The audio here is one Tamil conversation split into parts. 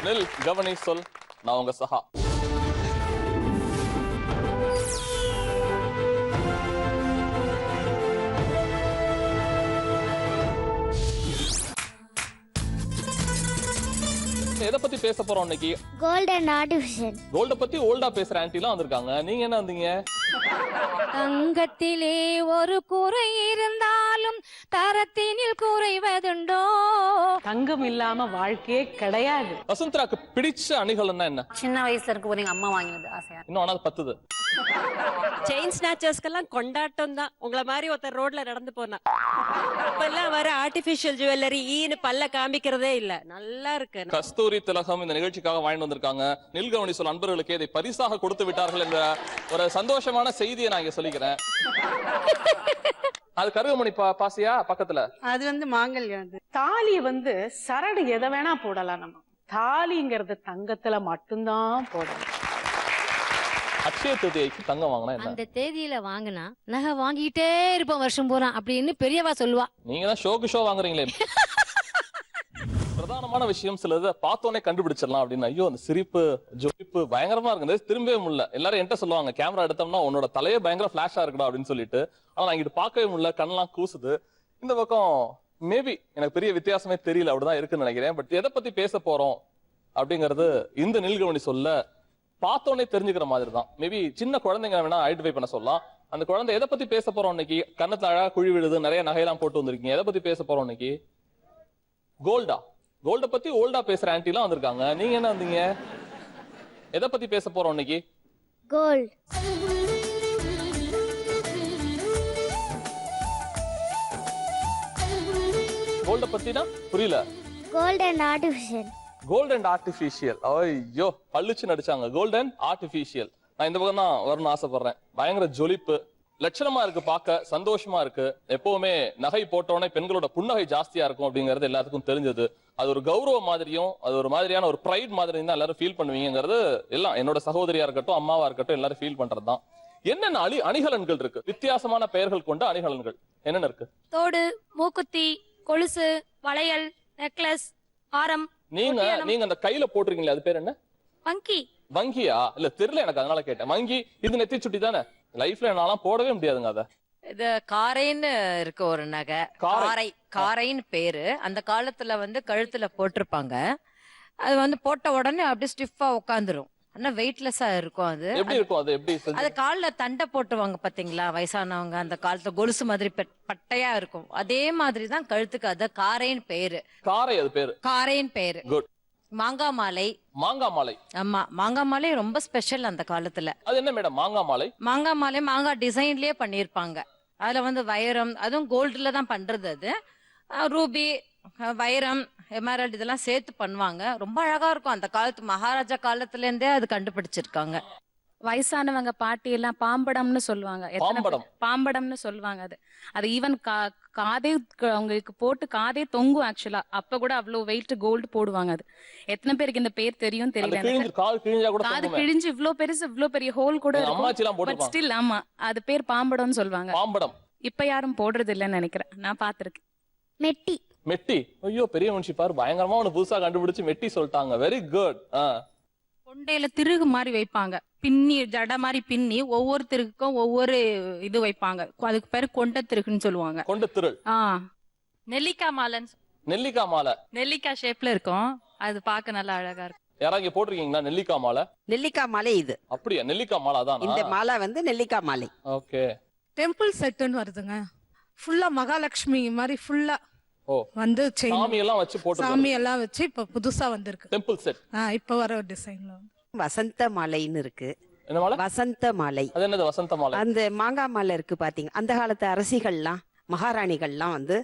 நில், கவனி, சொல். நான் உங்க சஹா. எதை பத்தி பேச போறோம் இன்னைக்கு? Gold and artificial. கோல்ட பத்தி ஓல்டா பேசுற ஆன்ட்டிலாம் வந்திருக்காங்க. நீங்க என்ன வந்தீங்க? தங்கத்திலே ஒரு குறை இருந்தாலும் தரத்தினில் குறைவதுண்டோ? தங்கம் இல்லாம வாழ்க்கையே கிடையாது. வசுந்தராக்கு பிடிச்ச அணிகலன்னா என்ன? சின்ன வயசுல இருக்கும் போது எங்க அம்மா வாங்கினது ஆசையா. இன்னும் ஆனா பத்துது. செயின் ஸ்நாச்சர்ஸ்க்கெல்லாம் கொண்டாட்டம் தான். உங்களை மாதிரி ஒருத்தர் ரோட்ல நடந்து போனா இப்பெல்லாம் வர ஆர்டிபிஷியல் ஜுவல்லரி ஈன்னு பல்ல காமிக்கிறதே இல்ல. நல்லா இருக்கு. கஸ்தூரி திலகம் இந்த நிகழ்ச்சிக்காக வாங்கி வந்திருக்காங்க. நில்கவனி சொல் அன்பர்களுக்கு இதை பரிசாக கொடுத்து விட்டார்கள் என்ற ஒரு சந்தோஷமான செய்தியை நான் இங்க சொல்லிக்கிறேன். அது கருகமணி பாசியா பக்கத்துல. அது வந்து மாங்கல்யம். தாலி வந்து சரடு எதை வேணா போடலாம். நம்ம தாலிங்கிறது தங்கத்துல மட்டும்தான் போடணும். அட்சய திருதியைக்கு தங்கம் வாங்கினா என்ன? அந்த தேதியில வாங்கினா நகை வாங்கிட்டே இருப்போம் வருஷம் பூரா அப்படின்னு பெரியவா சொல்லுவா. நீங்க தான் ஷோ வாங்குறீங்களே. பிரதானமான விஷயம் சிலது பார்த்தோன்னே கண்டுபிடிச்சிடலாம் அப்படின்னு. ஐயோ அந்த சிரிப்பு ஜொலிப்பு பயங்கரமா இருக்கு, திரும்பவே முடியல. எல்லாரும் என்கிட்ட சொல்லுவாங்க, கேமரா எடுத்தோம்னா உன்னோட தலையே பயங்கர பிளாஷா இருக்குடா அப்படின்னு சொல்லிட்டு. ஆனா நான் இங்கிட்டு பார்க்கவே முடியல, கண்ணெல்லாம் கூசுது. இந்த பக்கம் மேபி எனக்கு பெரிய வித்தியாசமே தெரியல, அப்படிதான் இருக்குன்னு நினைக்கிறேன். பட் எதை பத்தி பேச போறோம் அப்படிங்கறது இந்த நில்கவனி சொல்ல பார்த்தோன்னே தெரிஞ்சுக்கிற மாதிரி தான். மேபி சின்ன குழந்தைங்க வேணா ஐடென்டிஃபை பண்ண சொல்லலாம். அந்த குழந்தை எதை பத்தி பேச போறோம் இன்னைக்கு? கண்ணத்துல அழகா குழி விழுது, நிறைய நகையெல்லாம் போட்டு வந்திருக்கீங்க. எதை பத்தி பேச போறோம் இன்னைக்கு? கோல்டா? கோல்ட பத்தி ஓல்டா பேசுற ஆன்ட்டிலாம் வந்திருக்காங்க. நீங்க என்ன வந்தீங்க? எதை பத்தி பேச போறோம் இன்னைக்கு? கோல்ட். கோல்ட பத்தினா புரியல. Gold and artificial. Gold and artificial. ஐயோ பள்ளிச்சு நடிச்சாங்க. Gold and artificial. நான் இந்த பக்கம் தான் வரணும்னு ஆசைப்படுறேன். பயங்கர ஜொலிப்பு, லட்சணமா இருக்கு, பார்க்க சந்தோஷமா இருக்கு. எப்பவுமே நகை போட்டோன்னே பெண்களோட புன்னகை ஜாஸ்தியா இருக்கும் அப்படிங்கிறது எல்லாத்துக்கும் தெரிஞ்சது. அது ஒரு கௌரவ மாதிரியும் அது ஒரு மாதிரியான ஒரு ப்ரைட் மாதிரியும் தான் எல்லாரும் ஃபீல் பண்ணுவீங்கிறது எல்லாம் என்னோட சகோதரியா இருக்கட்டும் அம்மாவா இருக்கட்டும் எல்லாரும் ஃபீல் பண்றதுதான். என்னென்ன அணிகலன்கள் இருக்கு? வித்தியாசமான பெயர்கள் கொண்ட அணிகலன்கள் என்னென்ன இருக்கு? தோடு, மூக்குத்தி, கொலுசு, வளையல், நெக்லஸ், ஆரம். நீங்க அந்த கையில போட்டிருக்கீங்களா, அது பேர் என்ன? வங்கி. வங்கியா? இல்ல தெரியல எனக்கு, அதனால கேட்டேன். வங்கி இது நெத்தி சுட்டி தானே? லைஃப்ல என்னாலாம் போடவே முடியாதுங்க அத. இது காரைன்னு இருக்கு ஒரு நகை. காரைன்னு பேரு. அந்த காலத்துல வந்து கழுத்துல போட்டிருப்பாங்க. அது வந்து போட்ட உடனே அப்படியே ஸ்டிஃபா உட்காந்துரும். ஆனா வெயிட்லெஸ்ஸா இருக்கும். அது எப்படி இருக்கும்? அது எப்படி? அது கால்ல தண்டை போட்டுவாங்க பாத்தீங்களா வயசானவங்க, அந்த காலத்துல கொலுசு மாதிரி பட்டையா இருக்கும். அதே மாதிரிதான் கழுத்துக்கு. அது காரைன்னு பேரு. காரை அது பேரு. காரைன்னு பேரு. குட். மாங்காய் மாலை. மாங்காய் மாலை. ஆமா, மாங்காய் மாலை ரொம்ப ஸ்பெஷல் அந்த காலத்துல. அது என்ன மேடம் மாங்காய் மாலை? மாங்காய் மாலை மாங்காய் டிசைன்லயே பண்ணிருப்பாங்க. அதுல வந்து வைரம், அதுவும் கோல்டுல தான் பண்றது. அது ரூபி, வைரம், எமரல்ட் இதெல்லாம் சேர்த்து பண்ணுவாங்க. ரொம்ப அழகா இருக்கும். அந்த காலத்து மகாராஜா காலத்துல இருந்தே அது கண்டுபிடிச்சிருக்காங்க. வயசானவங்க பாட்டி எல்லாம் பாம்படம்னு சொல்லுவாங்க. பாம்படம்னு சொல்லுவாங்க. அது ஈவன் காதே அவங்களுக்கு போட்டு காதே தொங்கும். ஆக்சுவலா அப்ப கூட அவ்வளவு வெயிட் கோல்டு போடுவாங்க. அது எத்தனை பேருக்கு இந்த பேர் தெரியும் தெரியல. காது கிழிஞ்சு இவ்ளோ பெருசு, இவ்ளோ பெரிய ஹோல் கூட இருக்கும். ஸ்டில் ஆமா, அது பேர் பாம்படம்னு சொல்லுவாங்க. பாம்படம் இப்ப யாரும் போடுறது இல்லைன்னு நினைக்கிறேன், நான் பாத்திருக்கேன். மெட்டி. மெட்டி. ஐயோ பெரிய மனுஷி பாரு, பயங்கரமா ஒண்ணு புதுசா கண்டுபிடிச்சு மெட்டி சொல்லிட்டாங்க. Very good. கொண்டையில திருகு மாதிரி வைப்பாங்க, பின்னி ஜட மாதிரி பின்னி ஒவ்வொரு திருகுக்கும் ஒவ்வொரு இது வைப்பாங்க. அதுக்கு பேரு கொண்ட திருகுன்னு சொல்லுவாங்க. கொண்ட திரு. நெல்லிக்காய் மாலைன்னு. நெல்லிக்காய் மாலை நெல்லிக்காய் ஷேப்ல இருக்கும். அது பார்க்க நல்லா அழகா இருக்கும். யாராவது இங்க போட்டிருக்கீங்களா நெல்லிக்காய் மாலை? நெல்லிக்காய் மாலை இது. அப்படியா? நெல்லிக்காய் மாலை தான் இந்த மாலை வந்து நெல்லிக்காய் மாலை. ஓகே. டெம்பிள் செட்னு வருதுங்க. ஃபுல்லா மகாலட்சுமி மாதிரி ஃபுல்லா வந்து சாமி எல்லாம் வச்சு போட்டு சாமி எல்லாம் வச்சு இப்ப புதுசா வந்திருக்கு டெம்பிள் செட். இப்ப வர டிசைன்ல வசந்த மாலைன்னு இருக்கு. என்ன மாலை? வசந்த மாலை. அது என்னது வசந்த மாலை? அந்த மாங்காய் மாலை இருக்கு பாத்தீங்க. அந்த காலத்து அரசிகள்லாம் மகாராணிகள்லாம் வந்து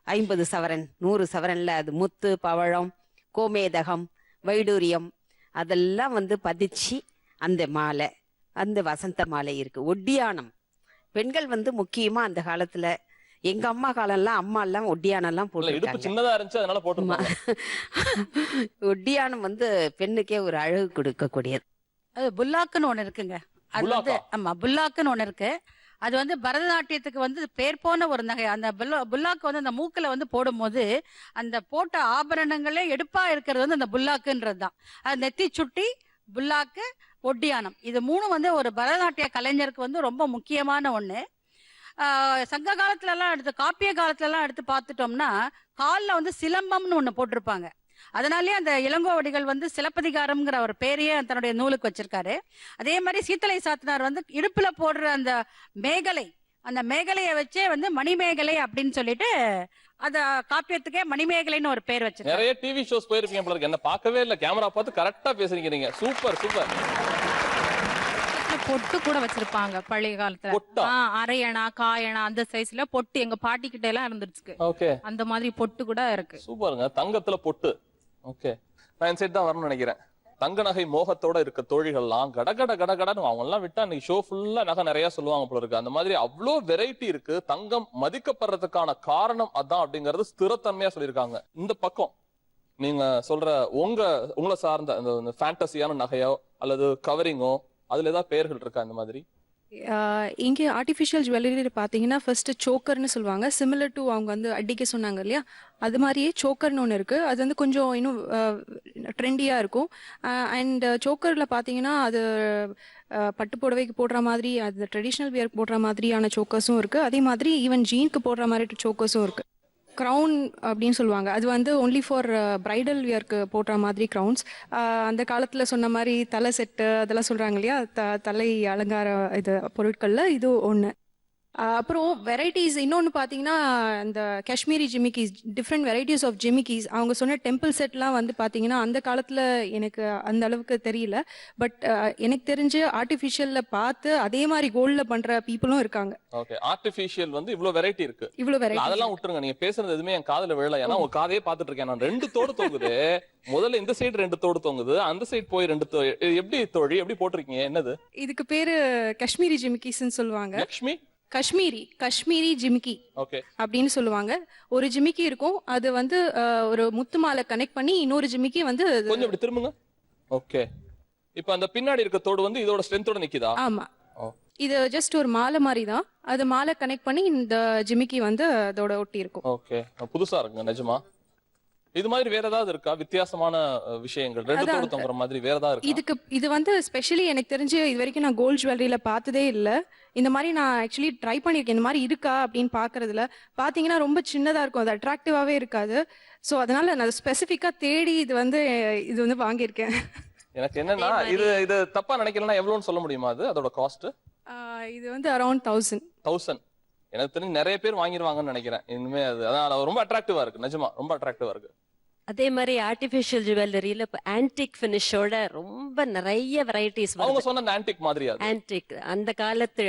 50 சவரன் 100 சவரன்ல அது முத்து, பவழம், கோமேதகம், வைடூரியம் அதெல்லாம் வந்து பதிச்சு அந்த மாலை, அந்த வசந்த மாலை இருக்கு. ஒட்டியானம் பெண்கள் வந்து முக்கியமா அந்த காலத்துல, எங்க அம்மா காலம்லாம் அம்மா எல்லாம் ஒட்டியானம் எல்லாம் போட்டு சின்னதா இருந்துச்சு அதனால போட்டுருந்தாங்க. ஒட்டியானம் வந்து பெண்ணுக்கே ஒரு அழகு கொடுக்கக்கூடியது. அது புல்லாக்குன்னு ஒண்ணு இருக்குங்க. அது வந்து ஆமா புல்லாக்குன்னு ஒண்ணு இருக்கு. அது வந்து பரதநாட்டியத்துக்கு வந்து பேர் போன ஒரு நகை. அந்த புல்லாக்கு வந்து அந்த மூக்குல வந்து போடும்போது அந்த போட்ட ஆபரணங்களே எடுப்பா இருக்கிறது வந்து அந்த புல்லாக்குன்றது தான். அது நெத்தி சுட்டி, புல்லாக்கு, ஒட்டியானம், இது 3 வந்து ஒரு பரதநாட்டிய கலைஞருக்கு வந்து ரொம்ப முக்கியமான ஒண்ணு. சங்க காலத்துல எல்லாம் எடுத்து, காப்பிய காலத்துல எல்லாம் எடுத்து பார்த்துட்டோம்னா காலில் வந்து சிலம்பம்னு ஒண்ணு போட்டிருப்பாங்க. அதனாலேயே அந்த இளங்கோவடிகள் வந்து சிலப்பதிகாரம்ங்கிற ஒரு பேரையே தன்னுடைய நூலுக்கு வச்சிருக்காரு. அதே மாதிரி சீத்தலை சாத்தனார் வந்து இடுப்புல போடுற அந்த மேகலை, அந்த மேகலையை வச்சே வந்து மணிமேகலை அப்படின்னு சொல்லிட்டு அத காப்பியத்துக்கே மணிமேகலைன்னு ஒரு பேர் வச்சிருக்காரு. நிறைய டிவி ஷோஸ் போயிருப்பீங்க போல இருக்கு. என்ன பார்க்கவே இல்ல, கேமரா பார்த்து கரெக்டா பேசுறீங்க நீங்க. Super super. பொட்டு கூட வச்சிருப்பாங்க பழைய காலத்துல. அரையணா காயணா அந்த சைஸ்ல பொட்டு எங்க பாட்டி கிட்ட எல்லாம் இருந்துருக்கு. ஓகே, அந்த மாதிரி பொட்டு கூட இருக்கு. சூப்பருங்க. தங்கத்துல பொட்டு. ஓகே, நான் இந்த சைடு தான் வரணும்னு நினைக்கிறேன். தங்க நகை மோகத்தோட இருக்க தோழிகள்லாம் கடகட கடகடன்னு அவங்க எல்லாம் விட்டா இன்னைக்கு ஷோ ஃபுல்லா நகை நிறைய சொல்லுவாங்க போல இருக்கு. அந்த மாதிரி அவ்வளோ வெரைட்டி இருக்கு. தங்கம் மதிக்கப்படுறதுக்கான காரணம் அதான் அப்படிங்கறது ஸ்திரத்தன்மையா சொல்லியிருக்காங்க. இந்த பக்கம் நீங்க சொல்ற உங்களை சார்ந்த அந்த ஃபேண்டசியான நகையோ அல்லது கவரிங்கோ அதுல ஏதாவது பெயர்கள் இருக்கா இந்த மாதிரி? இங்கே ஆர்டிஃபிஷியல் ஜுவல்லரி பார்த்தீங்கன்னா ஃபர்ஸ்ட் சோக்கர்னு சொல்லுவாங்க. சிமிலர் டு அவங்க வந்து அடிக்க சொன்னாங்க இல்லையா, அது மாதிரியே சோக்கர்னு ஒன்று இருக்குது. அது வந்து கொஞ்சம் இன்னும் ட்ரெண்டியாக இருக்கும். அண்ட் சோக்கரில் பார்த்தீங்கன்னா அது பட்டு புடவைக்கு போடுற மாதிரி, அது ட்ரெடிஷ்னல் வியர் போடுற மாதிரியான சோக்கர்ஸும் இருக்குது. அதே மாதிரி ஈவன் ஜீனுக்கு போடுற மாதிரி சோக்கர்ஸும் இருக்குது. க்ரௌன் அப்படின்னு சொல்லுவாங்க, அது வந்து ஒன்லி ஃபார் பிரைடல் வியர்க்கு போடுற மாதிரி க்ரௌன்ஸ். அந்த காலத்தில் சொன்ன மாதிரி தலை செட்டு அதெல்லாம் சொல்கிறாங்க இல்லையா, தலை அலங்கார இது பொருட்களில் இது ஒன்று. அப்புறம் வெரைட்டிஸ் இன்னொன்று பார்த்தீங்கன்னா இந்த காஷ்மீரி ஜிமிக்கீஸ், டிஃப்ரெண்ட் வெரைட்டிஸ் ஆஃப் ஜிமிக்கீஸ். அவங்க சொன்ன டெம்பிள் செட்லாம் வந்து பார்த்தீங்கன்னா அந்த காலத்தில் எனக்கு அந்த அளவுக்கு தெரியல. பட் எனக்கு தெரிஞ்சு ஆர்டிஃபிஷியலில் பார்த்து அதே மாதிரி கோல்டில் பண்ணுற பீப்புளும் இருக்காங்க. ஓகே, ஆர்டிஃபிஷியல் வந்து இவ்வளோ வெரைட்டி இருக்கு. இவ்வளோ வெரைட்டி அதெல்லாம் விட்டுருங்க, நீங்க பேசுறது எதுவுமே என் காதுல விழல. ஏன்னா உங்க காதையே பார்த்துட்டு இருக்கேன் நான். 2 தோடு தொங்குது. முதல்ல இந்த சைடு 2 தோடு தொங்குது, அந்த சைடு போய் 2 தோடு. எப்படி தோழி எப்படி போட்டிருக்கீங்க? என்னது இதுக்கு பேரு? காஷ்மீரி ஜிமிக்கீஸ்ன்னு சொல்லுவாங்க. லக்ஷ்மி காஷ்மீரி ஜிமிக்கி அப்படின்னு சொல்லுவாங்க. ஒரு ஜிமிக்கி இருக்கும், அது வந்து ஒரு முத்து மாலை கனெக்ட் பண்ணி இன்னொரு ஜிமிக்கி வந்து கொஞ்சம் இப்படி திரும்புங்க. ஓகே, இப்போ அந்த பின்னாடி இருக்க தோடு வந்து இதோட ஸ்ட்ரென்த்தோட நிக்குதா? ஆமா, இது ஜஸ்ட் ஒரு மாலை மாதிரி தான். அது மாலை கனெக்ட் பண்ணி இந்த ஜிமிக்கி வந்து அதோட ஒட்டி இருக்கும். ஓகே, புதுசா இருக்குங்க நிஜமா. இது மாதிரி வேற ஏதாவது இருக்கா வித்தியாசமான விஷயங்கள்? 2 தோடு தொங்குற மாதிரி வேற ஏதாவது இருக்கா? இது வந்து ஸ்பெஷலி எனக்கு தெரிஞ்சு இது வரைக்கும் நான் கோல்ட் ஜுவல்லரியில பார்த்ததே இல்லை. இந்த மாதிரி நான் ஆக்சுவலி ட்ரை பண்ணியிருக்கேன். இந்த மாதிரி இருக்கா அப்படின்னு பார்க்கறதுல பார்த்தீங்கன்னா ரொம்ப சின்னதாக இருக்கும், அது அட்ராக்டிவாகவே இருக்காது. ஸோ அதனால நான் ஸ்பெசிஃபிக்காக தேடி இது வந்து வாங்கியிருக்கேன். எனக்கு என்னன்னா இது தப்பா நினைக்கலன்னா எவ்வளோன்னு சொல்ல முடியுமா? அதோட காஸ்ட் இது வந்து அரௌண்ட் 1000. எனக்கு தெரிஞ்சு நிறைய பேர் வாங்கிடுவாங்கன்னு நினைக்கிறேன். இனிமே அதான் ரொம்ப அட்ராக்டிவா இருக்கு, நிஜமா ரொம்ப அட்ராக்டிவா இருக்கு. அதே மாதிரி ஆர்டிஃபிஷியல் ஜுவல்லரியில இப்போ ஆன்டிக் ஃபினிஷோட ரொம்ப நிறைய வெரைட்டிஸ். அவங்க சொன்ன ஆன்டிக் மாதிரியா? ஆன்டிக் அந்த காலத்து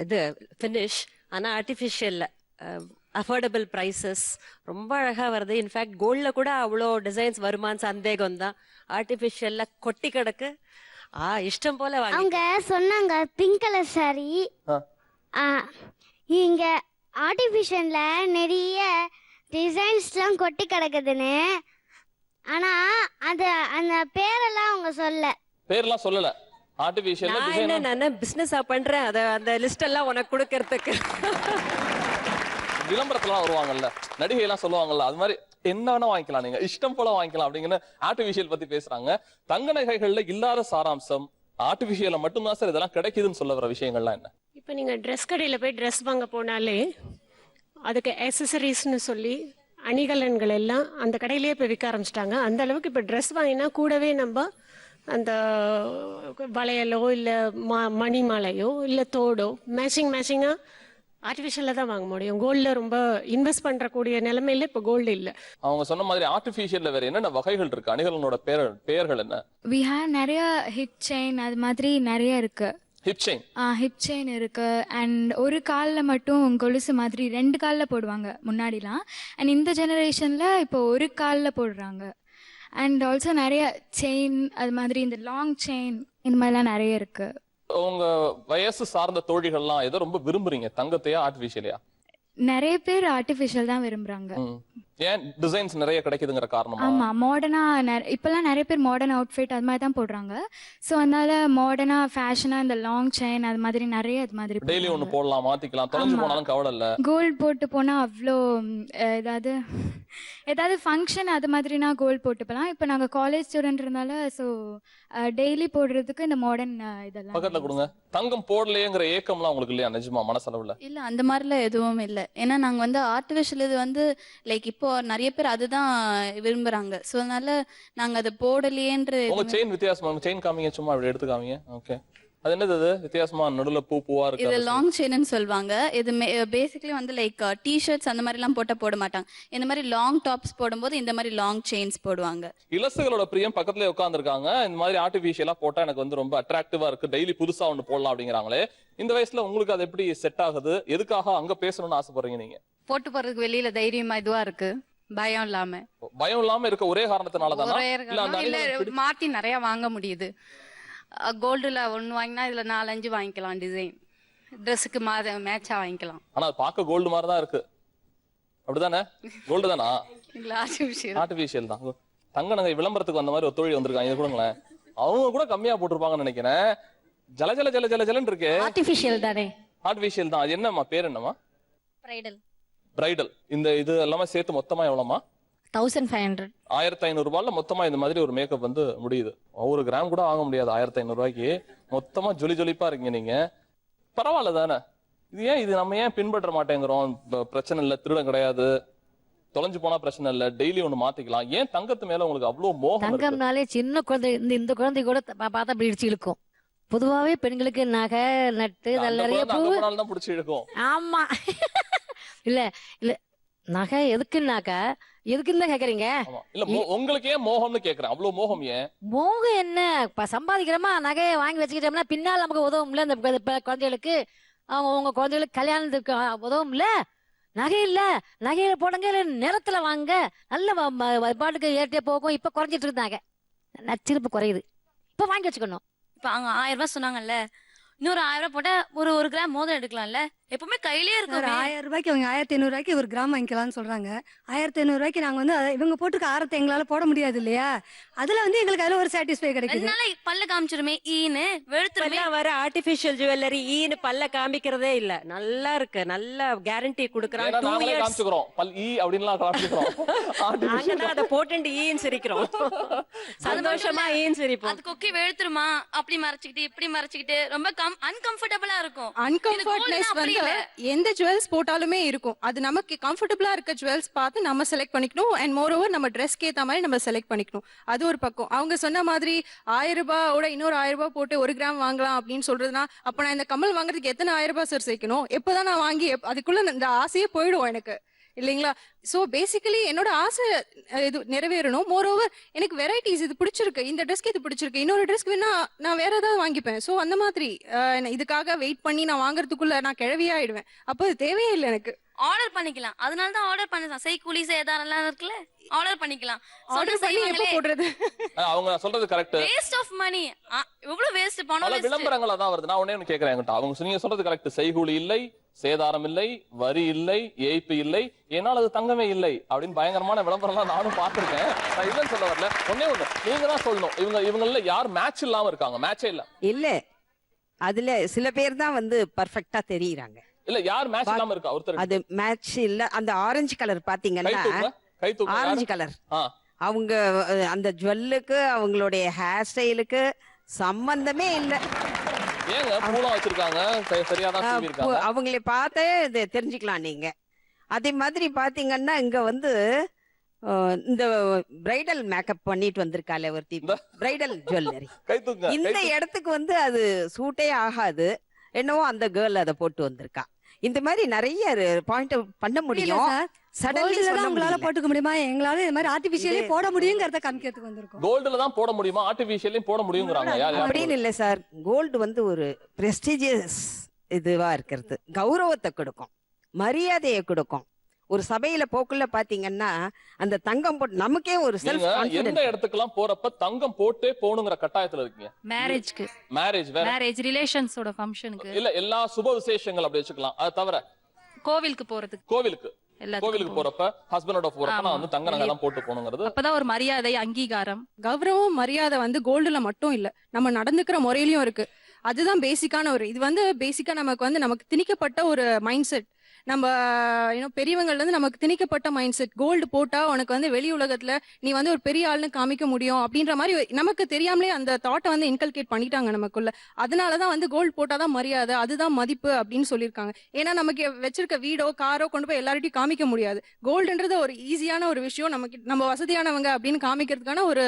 இது ஃபினிஷ், ஆனா ஆர்டிஃபிஷியல்ல அஃபோர்டபுள் ப்ரைசஸ், ரொம்ப அழகா வருது. இன்ஃபேக்ட் கோல்ட்ல கூட அவ்வளோ டிசைன்ஸ் வருமானு சந்தேகம் தான். ஆர்டிஃபிஷியல்ல கொட்டி கிடக்கு. இஷ்டம் போல அவங்க சொன்னாங்க பிங்க் கலர் சாரி. இங்க ஆர்டிஃபிஷியல்ல நிறைய டிசைன்ஸ்லாம் கொட்டி கிடக்குதுன்னு. ஆனா அந்த பேரெல்லாம் அவங்க பேர்லாம் சொல்லல. ஆர்டிஃபிஷியல் டிசைன் நான் பிசினஸா பண்றேன், அந்த லிஸ்ட் எல்லாம் உனக்கு கொடுக்கிறதுக்கு. விளம்பரத்துலாம் வருவாங்கல்ல, நடிகை எல்லாம் சொல்லுவாங்கல்ல, அது மாதிரி என்ன வேணா வாங்கிக்கலாம், நீங்க இஷ்டம் போல வாங்கிக்கலாம் அப்படிங்கிற ஆர்டிஃபிஷியல் பத்தி பேசுறாங்க. தங்க நகைகள்ல இல்லாத சாராம்சம் ஆர்டிஃபிஷியல்ல மட்டும்தான் சார் இதெல்லாம் கிடைக்குதுன்னு சொல்ல வர விஷயங்கள்லாம் என்ன? இப்போ நீங்க ட்ரெஸ் கடையில போய் ட்ரெஸ் வாங்க போனாலே அதுக்கு ஆக்சசரிஸ்னு சொல்லி அணிகலன்கள் எல்லாம் அந்த கடையிலேயே இப்போ விற்க ஆரம்பிச்சிட்டாங்க. அந்த அளவுக்கு இப்போ ட்ரெஸ் வாங்கினா கூடவே நம்ம அந்த வளையலோ இல்லை மணி மாலையோ இல்லை தோடோ மேட்சிங்காக ஆர்டிஃபிஷியலில் தான் வாங்க முடியும். கோல்டில் ரொம்ப இன்வெஸ்ட் பண்ணுறக்கூடிய நிலைமையில இப்போ கோல்டு இல்லை. அவங்க சொன்ன மாதிரி ஆர்டிஃபிஷியலில் வேற என்னென்ன வகைகள் இருக்கு? அணிகலனோட பெயர்கள் என்ன? we have நிறைய ஹிப் செயின் அது மாதிரி நிறைய இருக்கு. ஹிப் செயின் இருக்கு. அண்ட் ஒரு காலில் மட்டும் கொலுசு மாதிரி 2 காலில் போடுவாங்க முன்னாடிலாம். அண்ட் இந்த ஜெனரேஷனில் இப்போ ஒரு காலில் போடுறாங்க. அண்ட் ஆல்சோ நிறைய செயின் அது மாதிரி இந்த லாங் செயின் இந்த மாதிரிலாம் நிறைய இருக்கு. உங்க வயசு சார்ந்த தோழிகள்லாம் ஏதோ ரொம்ப விரும்புறீங்க, தங்கத்தையா ஆர்டிஃபிஷியலையா? நிறைய பேர் ஆர்டிஃபிஷியல் தான் விரும்புறாங்க. ஏன் டிசைன்ஸ் நிறைய கிடைக்குதுங்கிற காரணமா? ஆமா, மாடர்னா இப்பெல்லாம் நிறைய பேர் மாடர்ன் அவுட்ஃபிட் அது மாதிரி தான் போடுறாங்க. ஸோ அதனால மாடர்னா ஃபேஷனா இந்த லாங் செயின் அது மாதிரி நிறைய அது மாதிரி டெய்லி ஒன்னு போடலாம், மாத்திக்கலாம், தொலைஞ்சு போனாலும் கவலை இல்ல. கோல்டு போட்டு போனா அவ்வளோ ஏதாவது ஃபங்க்ஷன் அது மாதிரினா கோல்டு போட்டு போகலாம். இப்போ நாங்க காலேஜ் ஸ்டூடெண்ட் இருந்தால ஸோ டெய்லி போடுறதுக்கு இந்த மாடர்ன் இதெல்லாம் பக்கத்துல கொடுங்க. தங்கம் போடலையேங்கிற ஏக்கம்லாம் உங்களுக்கு இல்லையா நிஜமா மனசளவுல? இல்ல அந்த மாதிரிலாம் எதுவும் இல்லை. ஏன்னா நாங்க வந்து ஆர்டிஃபிஷியல் இது வந்து லைக் இப்போ நிறைய பேர் அதுதான் விரும்புறாங்க. ஸோ அதனால நாங்க அதை போடலையேன்ற. உங்க செயின் வித்தியாசமா, செயின் காமிங்க, சும்மா அப்படி எடுத்து காமிங்க. ஓகே, அது என்னது? அது வித்தியாசமா நடுவுல பூவா இருக்கு. இது லாங் செயின்னு சொல்லுவாங்க. இது பேசிக்கலி வந்து லைக் டிஷர்ட்ஸ் அந்த மாதிரி எல்லாம் போட மாட்டாங்க. இந்த மாதிரி லாங் டாப்ஸ் போடும்போது இந்த மாதிரி லாங் செயின்ஸ் போடுவாங்க. இலசுகளோட பிரியம் பக்கத்துல உட்கார்ந்துருக்காங்க. இந்த மாதிரி ஆர்டிபிஷியலா போட்டா எனக்கு வந்து ரொம்ப அட்ராக்டிவா இருக்கு, டெய்லி புதுசா ஒண்ணு போடலாம் அப்படிங்கிறாங்களே. இந்த வயசுல உங்களுக்கு அது எப்படி செட் ஆகுது? எதுக்காக அங்க பேசணும்னு ஆசைப்படுறீங்க நீங்க? போட்டு போறதுக்கு வெளியில தைரியமா இதுவா இருக்கு, பயம் இல்லாம. பயம் இல்லாம இருக்க ஒரே காரணத்தினாலதான் இல்ல மாத்தி நிறைய வாங்க முடியுது. கோல்டுல ஒன்னு வாங்கினா இதுல 4-5 வாங்கிக்கலாம். டிசைன் ட்ரெஸ்ஸுக்கு மேட்சா வாங்கிக்கலாம். ஆனா பார்க்க கோல்டு மாதிரி தான் இருக்கு, அப்படிதானே? கோல்டு தானா? ஆர்டிபிஷியல் தான். தங்க நகை விளம்பரத்துக்கு வந்த மாதிரி ஒரு தொழில் வந்திருக்காங்க. இது கொடுங்களேன், அவங்க கூட கம்மியா போட்டிருப்பாங்கன்னு நினைக்கிறேன். ஜல ஜல ஜல ஜல ஜலன்னு இருக்கு. ஆர்டிபிஷியல் தானே? ஆர்டிபிஷியல் தான். அது என்னம்மா பேர்? என்னம்மா? பிரைடல். பிரைடல். இந்த இது எல்லாமே சேர்த்து மொத்தமா எவ்வளவுமா? 1500. 1500 ரூபாய்ல மொத்தமா இந்த மாதிரி ஒரு மேக்கப் வந்து முடியுது. ஒரு கிராம் கூட வாங்க முடியாது 1500 ரூபாய்க்கு. மொத்தமா ஜொலி ஜொலிப்பா இருக்கீங்க நீங்க. பரவாயில்ல தானே? இது ஏன் இது நம்ம ஏன் பின்பற்ற மாட்டேங்கிறோம்? பிரச்சனை இல்ல, திருடம் கிடையாது, தொலைஞ்சு போனா பிரச்சனை இல்ல, டெய்லி ஒண்ணு மாத்திக்கலாம். ஏன் தங்கத்து மேல உங்களுக்கு அவ்வளவு மோகம்? தங்கம்னாலே சின்ன குழந்தை, இந்த குழந்தை கூட பார்த்தா பிடிச்சு இழுக்கும். பொதுவாவே பெண்களுக்கு நகை நட்டு நிறைய தான் பிடிச்சி இழுக்கும். ஆமா. இல்ல இல்ல நகை எதுக்குன்னாக்கா எதுக்குன்னு தான் கேக்குறீங்க. இல்ல உங்களுக்கு ஏன் மோகம்னு கேக்குறேன். அவ்வளவு மோகம் ஏன்? மோகம் என்ன? சம்பாதிக்கிறோமா, நகையை வாங்கி வச்சுக்கிட்டோம்னா பின்னால் நமக்கு உதவும்ல. இந்த குழந்தைகளுக்கு, அவங்க உங்க குழந்தைகளுக்கு கல்யாணத்துக்கு உதவும்ல. நகை இல்ல, நகையில போடுங்க, இல்ல நிறத்துல வாங்க, நல்ல பாட்டுக்கு ஏற்றே போகும். இப்ப குறைஞ்சிட்டு இருந்தாங்க, நச்சிருப்பு குறையுது. இப்ப வாங்கி வச்சுக்கணும். இப்ப அவங்க 1000 ரூபாய் சொன்னாங்கல்ல, இன்னொரு 1000 ரூபாய் போட்டா ஒரு கிராம் மோதிரம் எடுக்கலாம்ல. எப்பவுமே கையிலே இருக்கு. 1000 ரூபாய்க்கு அவங்க 1500 ரூபாய்க்கு ஒரு கிராம் வாங்கிக்கலாம்னு சொல்றாங்க. 1500 ரூபாய்க்கு நாங்க வந்து இவங்க போட்டுருக்க ஆரத்தை எங்களால போட முடியாது இல்லையா? அதுல வந்து எங்களுக்கு அதுல ஒரு சாட்டிஸ்ஃபை கிடைக்குது. அதனால பல்ல காமிச்சிருமே, ஈன்னு வெளுத்துருமே. வர ஆர்டிபிஷியல் ஜுவல்லரி ஈன்னு பல்ல காமிக்கிறதே இல்ல. நல்லா இருக்கு, நல்ல கேரண்டி குடுக்குறாங்க. 2 இயர்ஸ் காமிச்சுக்கிறோம். பல் ஈ அப்படின்லாம் காமிச்சுக்கிறோம். நாங்க தான் அதை போட்டு ஈன்னு சிரிக்கிறோம். சந்தோஷமா ஈன்னு சிரிப்போம். அது கொக்கி வெளுத்துருமா, அப்படி மறைச்சிக்கிட்டு இப்படி மறைச்சிக்கிட்டு ரொம்ப அன்கம்ஃபர்டபுளா இருக்கும். அன்கம்ஃபர்ட்னஸ் வந்து எந்த ஜுவல்ஸ் போட்டாலுமே இருக்கும். அது நமக்கு கம்ஃபர்டபுளா இருக்க ஜுவல்ஸ் பார்த்து நம்ம செலக்ட் பண்ணிக்கணும். அண்ட் மோர் ஓவர் நம்ம ட்ரெஸ்க்கு ஏத்த மாதிரி நம்ம செலக்ட் பண்ணிக்கணும். அது ஒரு பக்கம். அவங்க சொன்ன மாதிரி 1000 ரூபாயோட இன்னொரு 1000 ரூபாய் போட்டு 1 கிராம் வாங்கலாம் அப்படின்னு சொல்றதுனா, அப்ப நான் இந்த கம்மல் வாங்குறதுக்கு எத்தனை 1000 ரூபாய் சார் சேர்க்கணும்? எப்பதான் நான் வாங்கி அதுக்குள்ள இந்த ஆசையே போயிடும் எனக்கு, இல்லைங்களா? ஸோ பேசிக்கலி என்னோட ஆசை இது நிறைவேறணும். மோர் ஓவர் எனக்கு வெரைட்டிஸ் இது பிடிச்சிருக்கு, இந்த ட்ரெஸ்க்கு இது பிடிச்சிருக்கு, இன்னொரு ட்ரெஸ்க்கு வேணா நான் வேற ஏதாவது வாங்கிப்பேன். ஸோ அந்த மாதிரி இதுக்காக வெயிட் பண்ணி நான் வாங்குறதுக்குள்ள நான் கிழவியாயிடுவேன். அப்போ அது தேவையே இல்லை எனக்கு. ஆர்டர் பண்ணிக்கலாம். அதனால தான் ஆர்டர் பண்ணலாம். செய்கூலி சேதாரம் இருக்குல்ல, ஆர்டர் பண்ணிக்கலாம். ஆர்டர் பண்ணி எப்ப போடுறது? அவங்க சொல்றது கரெக்ட். Waste of money. எவ்வளவு வேஸ்ட் பணம். விளம்பரங்களா தான் வருது. நான் ஒண்ணே கேக்குறேன் என்கிட்ட. அவங்க நீங்க சொல்றது கரெக்ட். செய்கூலி இல்லை, சேதாரம் இல்லை, வரி இல்லை, ஏய்ப்பு இல்லை, ஏனால் அது தங்கமே இல்லை அப்படின்னு பயங்கரமான விளம்பரம்லாம் நானும் பார்த்திருக்கேன். நான் இதுன்னு சொல்ல வரல. ஒண்ணே ஒண்ணு நீங்க தான் சொல்லணும். இவங்கள யார் மேட்ச் இல்லாம இருக்காங்க? மேட்சே இல்ல. இல்ல அதுல சில பேர் தான் வந்து பெர்ஃபெக்ட்டா தெரியுறாங்க. இல்ல யார் மேட்ச் இல்லாம இருக்கா? ஒருத்தர் அது மேட்ச் இல்ல. அந்த ஆரஞ்சு கலர் பாத்தீங்கன்னா, ஆரஞ்சு கலர் அவங்க அந்த ஜுவல்லுக்கு அவங்களுடைய ஹேர் ஸ்டைலுக்கு சம்பந்தமே இல்ல. ஏங்க பூலாம் வச்சிருக்காங்க, சரியா தான் சீவி இருக்காங்க. அவங்கள பார்த்தே தெரிஞ்சுக்கலாம் நீங்க. அதே மாதிரி பாத்தீங்கன்னா இங்க வந்து இந்த பிரைடல் மேக்கப் பண்ணிட்டு வந்திருக்காளே ஒருத்தி, பிரைடல் ஜுவல்லரி, இந்த இடத்துக்கு வந்து அது சூட்டே ஆகாது. என்னவோ அந்த கேர்ள் அதை போட்டு வந்திருக்கா. இந்த மாதிரி நிறைய பாயிண்ட் பண்ண முடியும். உங்களால போட்டுக்க முடியுமா? எங்களால இந்த மாதிரி ஆர்டிபிஷியலே போட முடியுங்கிறத காமிக்கிறதுக்கு வந்திருக்கோம். கோல்டுல தான் போட முடியுமா, ஆர்டிபிஷியலையும் போட முடியுங்கிறாங்க. அப்படின்னு இல்ல சார். கோல்டு வந்து ஒரு பிரஸ்டிஜியஸ் இதுவா இருக்கிறது, கௌரவத்தை கொடுக்கும், மரியாதையை கொடுக்கும். ஒரு சபையில போக்குள்ள பாத்தீங்கன்னா அந்த தங்கம் போட்டு நமக்கே ஒரு செல்ஃப் கான்ஃபிடன்ஸ். எந்த இடத்துக்குலாம் போறப்ப தங்கம் போட்டே போணுங்கிற கட்டாயத்துல இருக்கீங்க? மேரேஜ்க்கு. மேரேஜ் ரிலேஷன்ஸோட ஃபங்க்ஷனுக்கு இல்ல, எல்லா சுப விசேஷங்கள் அப்படி வச்சுக்கலாம். அது தவிர கோவிலுக்கு போறதுக்கு. கோவிலுக்கு கோவிலுக்கு போறப்ப ஹஸ்பண்டோட போறப்ப நான் வந்து தங்க நகை எல்லாம் போட்டு போகணுங்கிறது அப்பதான் ஒரு மரியாதை, அங்கீகாரம். கௌரவம் மரியாதை வந்து கோல்டுல மட்டும் இல்ல, நம்ம நடந்துக்கிற முறையிலயும் இருக்கு. அதுதான் பேசிக்கான ஒரு இது வந்து பேசிக்கா நமக்கு திணிக்கப்பட்ட ஒரு மைண்ட் செட். நம்ம பெரியவங்கள்ல இருந்து நமக்கு திணிக்கப்பட்ட மைண்ட் செட். கோல்டு போட்டா உனக்கு வந்து வெளி உலகத்துல நீ வந்து ஒரு பெரிய ஆள்னு காமிக்க முடியும் அப்படின்ற மாதிரி நமக்கு தெரியாமலே அந்த தாட்டை வந்து இன்கல்கேட் பண்ணிட்டாங்க நமக்குள்ள. அதனாலதான் வந்து கோல்டு போட்டாதான் மரியாதை, அதுதான் மதிப்பு அப்படின்னு சொல்லியிருக்காங்க. ஏன்னா நமக்கு வச்சிருக்க வீடோ காரோ கொண்டு போய் எல்லார்ட்டையும் காமிக்க முடியாது. கோல்டுன்றது ஒரு ஈஸியான ஒரு விஷயம், நம்ம வசதியானவங்க அப்படின்னு காமிக்கிறதுக்கான ஒரு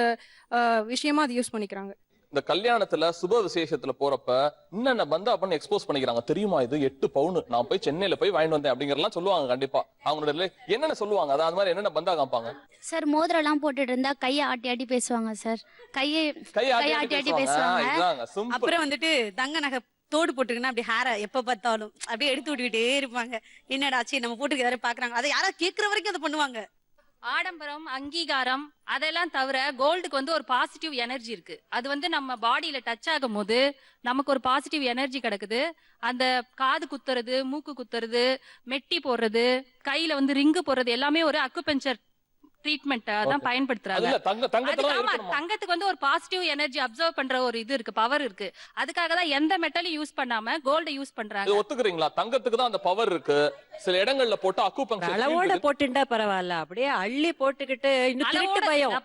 விஷயமா அதை யூஸ் பண்ணிக்கிறாங்க. இந்த கல்யாணத்துல சுப விசேஷத்துல போறப்ப என்னென்ன பந்தா பண்ணி எக்ஸ்போஸ் பண்ணிக்கிறாங்க தெரியுமா? இது 8 பவுன் நான் போய் சென்னையில போய் வாங்கிட்டு வந்தேன் அப்படிங்கறதெல்லாம் சொல்லுவாங்க. கண்டிப்பா அவங்களோட என்னென்ன சொல்லுவாங்க, அது மாதிரி என்னென்ன பந்தா காமிப்பாங்க? சார் மோதிரம் எல்லாம் போட்டுட்டு இருந்தா கையை ஆட்டி ஆட்டி பேசுவாங்க சார். கையை ஆட்டி ஆட்டி பேசுவாங்க. அப்புறம் வந்துட்டு தங்க நகை தோடு போட்டுக்கினா அப்படி ஹேரை எப்ப பார்த்தாலும் அப்படியே எடுத்து விட்டுக்கிட்டே இருப்பாங்க. என்னடாச்சு நம்ம போட்டுக்க யாரும் பாக்குறாங்க, அதை யாராவது கேட்கற வரைக்கும் அதை பண்ணுவாங்க. ஆடம்பரம், அங்கீகாரம் அதெல்லாம் தவிர கோல்டுக்கு வந்து ஒரு பாசிட்டிவ் எனர்ஜி இருக்கு. அது வந்து நம்ம பாடியில டச் ஆகும் போது நமக்கு ஒரு பாசிட்டிவ் எனர்ஜி கிடைக்குது. அந்த காது குத்துறது, மூக்கு குத்துறது, மெட்டி போடுறது, கையில வந்து ரிங்கு போடுறது எல்லாமே ஒரு அக்குபஞ்சர் ட்ரீட்மெண்ட் தான் பயன்படுத்துறாங்க. தங்கத்துக்கு வந்து ஒரு பாசிட்டிவ் எனர்ஜி அப்சர்வ் பண்ற ஒரு இது இருக்கு, பவர் இருக்கு. அதுக்காக தான் எந்த மெட்டலையும் யூஸ் பண்ணாம கோல்ட யூஸ் பண்றாங்க. ஒத்துக்கிறீங்களா? தங்கத்துக்கு தான் அந்த பவர் இருக்கு. சில இடங்கள்ல போட்டு அக்குபஞ்சர் அளவோட போட்டுட்டா பரவாயில்ல, அப்படியே அள்ளி போட்டுக்கிட்டு இன்னும் திருட்டு பயம்.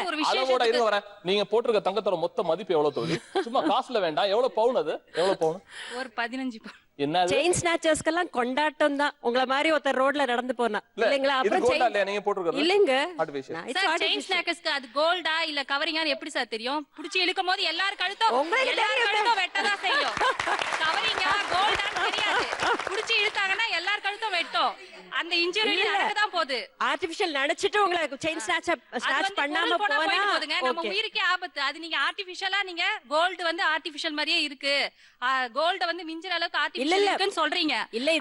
ஒரு விஷயம் நீங்க போட்டிருக்க தங்கத்தோட மொத்த மதிப்பு எவ்வளவு தோழி? சும்மா காசுல வேண்டாம், எவ்வளவு பவுன்? அது எவ்வளவு பவுன்? ஒரு 15 பவுன். என்ன செயின் ஸ்நாச்சர்ஸ்க்கெல்லாம் கொண்டாட்டம் தான். உங்கள மாதிரி ஒருத்தர் ரோட்ல நடந்து போனா இல்லைங்களா? அப்புறம் நீங்க போட்டுருக்கீங்க இல்லங்க செயின் ஸ்நாக்கர்ஸ்க்கு அது கோல்டா இல்ல கவரிங்கான்னு எப்படி சார் தெரியும்? புடிச்சு இழுக்கும் போது எல்லாரும் கழுத்தும் வெட்டதா செய்யும். கவரிங்கா கோல்டான்னு தெரியாது. புடிச்சு இழுத்தாங்கன்னா எல்லாரும் கழுத்தும் வெட்டும். அந்த இன்ஜுரி நடக்கதான் போகுது. ஆர்டிபிஷியல் நினைச்சிட்டு உங்களை செயின் ஸ்நாச் பண்ணாம போனா நம்ம உயிருக்கே ஆபத்து. அது நீங்க ஆர்டிபிஷியலா நீங்க கோல்டு வந்து ஆர்டிபிஷியல் மாதிரியே இருக்கு, கோல்ட வந்து மிஞ்சுற அளவுக்கு ஆர்டிபிஷியல் இருக்குன்னு சொல்றீங்க.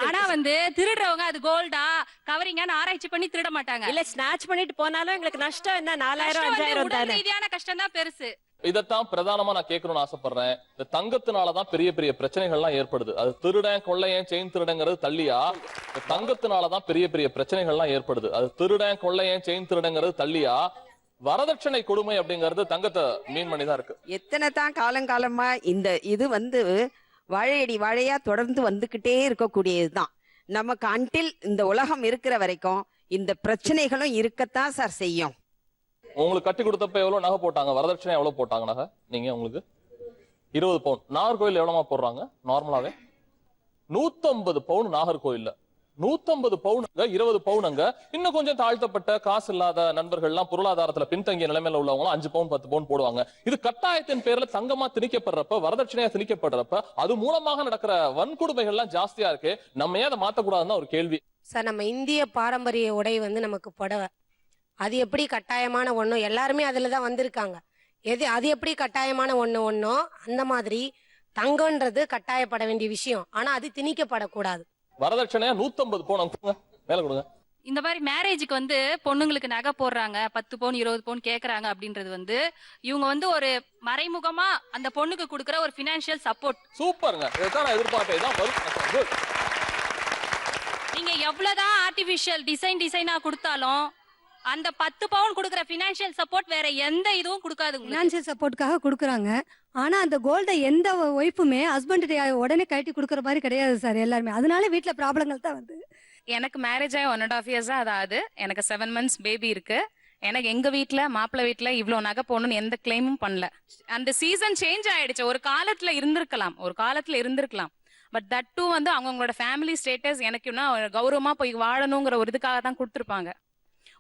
ஆனா வந்து திருடுறவங்க அது கோல்டா கவரிங்கான்னு ஆராய்ச்சி பண்ணி திருட மாட்டாங்க. இல்ல ஸ்நாச் பண்ணிட்டு போனாலும் எங்களுக்கு நஷ்டம் என்ன? 4000 5000 தானே. ரீதியான கஷ்டம் தான் பெருசு. இதத்தான் பிரதானமா நான் கேட்கணும்னு ஆசைப்படுறேன். இந்த தங்கத்தினாலதான் பெரிய பெரிய பிரச்சனைகள்லாம் ஏற்படுது. அது திருடன் கொள்ளையன் செயின் திருடங்கிறது தள்ளியா, தங்கத்தினாலதான் பெரிய பெரிய பிரச்சனைகள்லாம் ஏற்படுது. அது திருடன் கொள்ளையன் செயின் திருடங்கிறது தள்ளியா, வரதட்சணை கொடுமை அப்படிங்கிறது தங்கத்தை மீன் பண்ணிதான் இருக்கு. எத்தனை தான் காலங்காலமா இந்த இது வந்து வாழையடி வாழையா தொடர்ந்து வந்துகிட்டே இருக்கக்கூடியதுதான். நமக்கு அன்டில் இந்த உலகம் இருக்கிற வரைக்கும் இந்த பிரச்சனைகளும் இருக்கத்தான் சார் செய்யும். உங்களுக்கு கட்டி கொடுத்தப்ப எவ்வளவு நகை போட்டாங்க? வரதட்சணை எவ்வளவு போட்டாங்க நகை? நீங்க உங்களுக்கு 20 பவுன். நாகர்கோயில் எவ்வளவுமா போடுறாங்க நார்மலாவே? 150 பவுன் நாகர்கோயில்ல. 150 பவுனுங்க, 20 பவுனுங்க. இன்னும் கொஞ்சம் தாழ்த்தப்பட்ட காசு இல்லாத நண்பர்கள் எல்லாம், பொருளாதாரத்துல பின்தங்கிய நிலைமையில உள்ளவங்க 5 பவுன் 10 பவுன் போடுவாங்க. இது கட்டாயத்தின் பேர்ல தங்கமா திணிக்கப்படுறப்ப, வரதட்சணையா திணிக்கப்படுறப்ப அது மூலமாக நடக்கிற வன்கொடுமைகள் எல்லாம் ஜாஸ்தியா இருக்கு. நம்ம ஏன் அதை மாத்தக்கூடாதுன்னு ஒரு கேள்வி சார். நம்ம இந்திய பாரம்பரிய உடை வந்து நமக்கு புடவை, அது எப்படி கட்டாயமான ஒண்ணும் எல்லாருமே அதுலதான் வந்திருக்காங்க. அது எப்படி கட்டாயமான ஒண்ணோ அந்த மாதிரி தங்கம்ன்றது கட்டாயப்பட வேண்டிய விஷயம். ஆனா அது திணிக்கப்படக்கூடாது. வரதட்சணையா 150 பவுன் மேல கொடுங்க. இந்த மாதிரி மேரேஜுக்கு வந்து பொண்ணுங்களுக்கு நகை போடுறாங்க, 10 பவுன் 20 பவுன் கேக்குறாங்க அப்படின்றது வந்து இவங்க வந்து ஒரு மறைமுகமா அந்த பொண்ணுக்கு கொடுக்கற ஒரு பினான்சியல் சப்போர்ட். சூப்பருங்க, இதான் நான் எதிர்பார்த்தேன். நீங்க எவ்வளவுதான் ஆர்டிபிஷியல் டிசைனா கொடுத்தாலும் அந்த 10 பவுன் கொடுக்கற பினான்சியல் சப்போர்ட் வேற எந்த இதுவும் கொடுக்காது. பினான்சியல் சப்போர்ட்காக கொடுக்குறாங்க. ஆனா அந்த கோல்டை எந்த ஒய்ஃபுமே ஹஸ்பண்ட் உடனே கட்டி கொடுக்குற மாதிரி கிடையாது சார் எல்லாருமே. அதனால வீட்டுல ப்ராப்ளங்கள் தான் வந்து. எனக்கு மேரேஜ் ஆகி 1.5 years அதாவது எனக்கு 7 months பேபி இருக்கு. எனக்கு எங்க வீட்டுல மாப்பிள்ளை வீட்டுல இவ்வளவு நகை போகணும்னு எந்த கிளைமும் பண்ணல. அந்த சீசன் சேஞ்ச் ஆயிடுச்சு. ஒரு காலத்துல இருந்திருக்கலாம். பட் தட் டூ வந்து அவங்களோட ஃபேமிலி ஸ்டேட்டஸ் எனக்கு கௌரவமா போய் வாழணுங்கிற ஒரு இதுக்காக தான் கொடுத்துருப்பாங்க.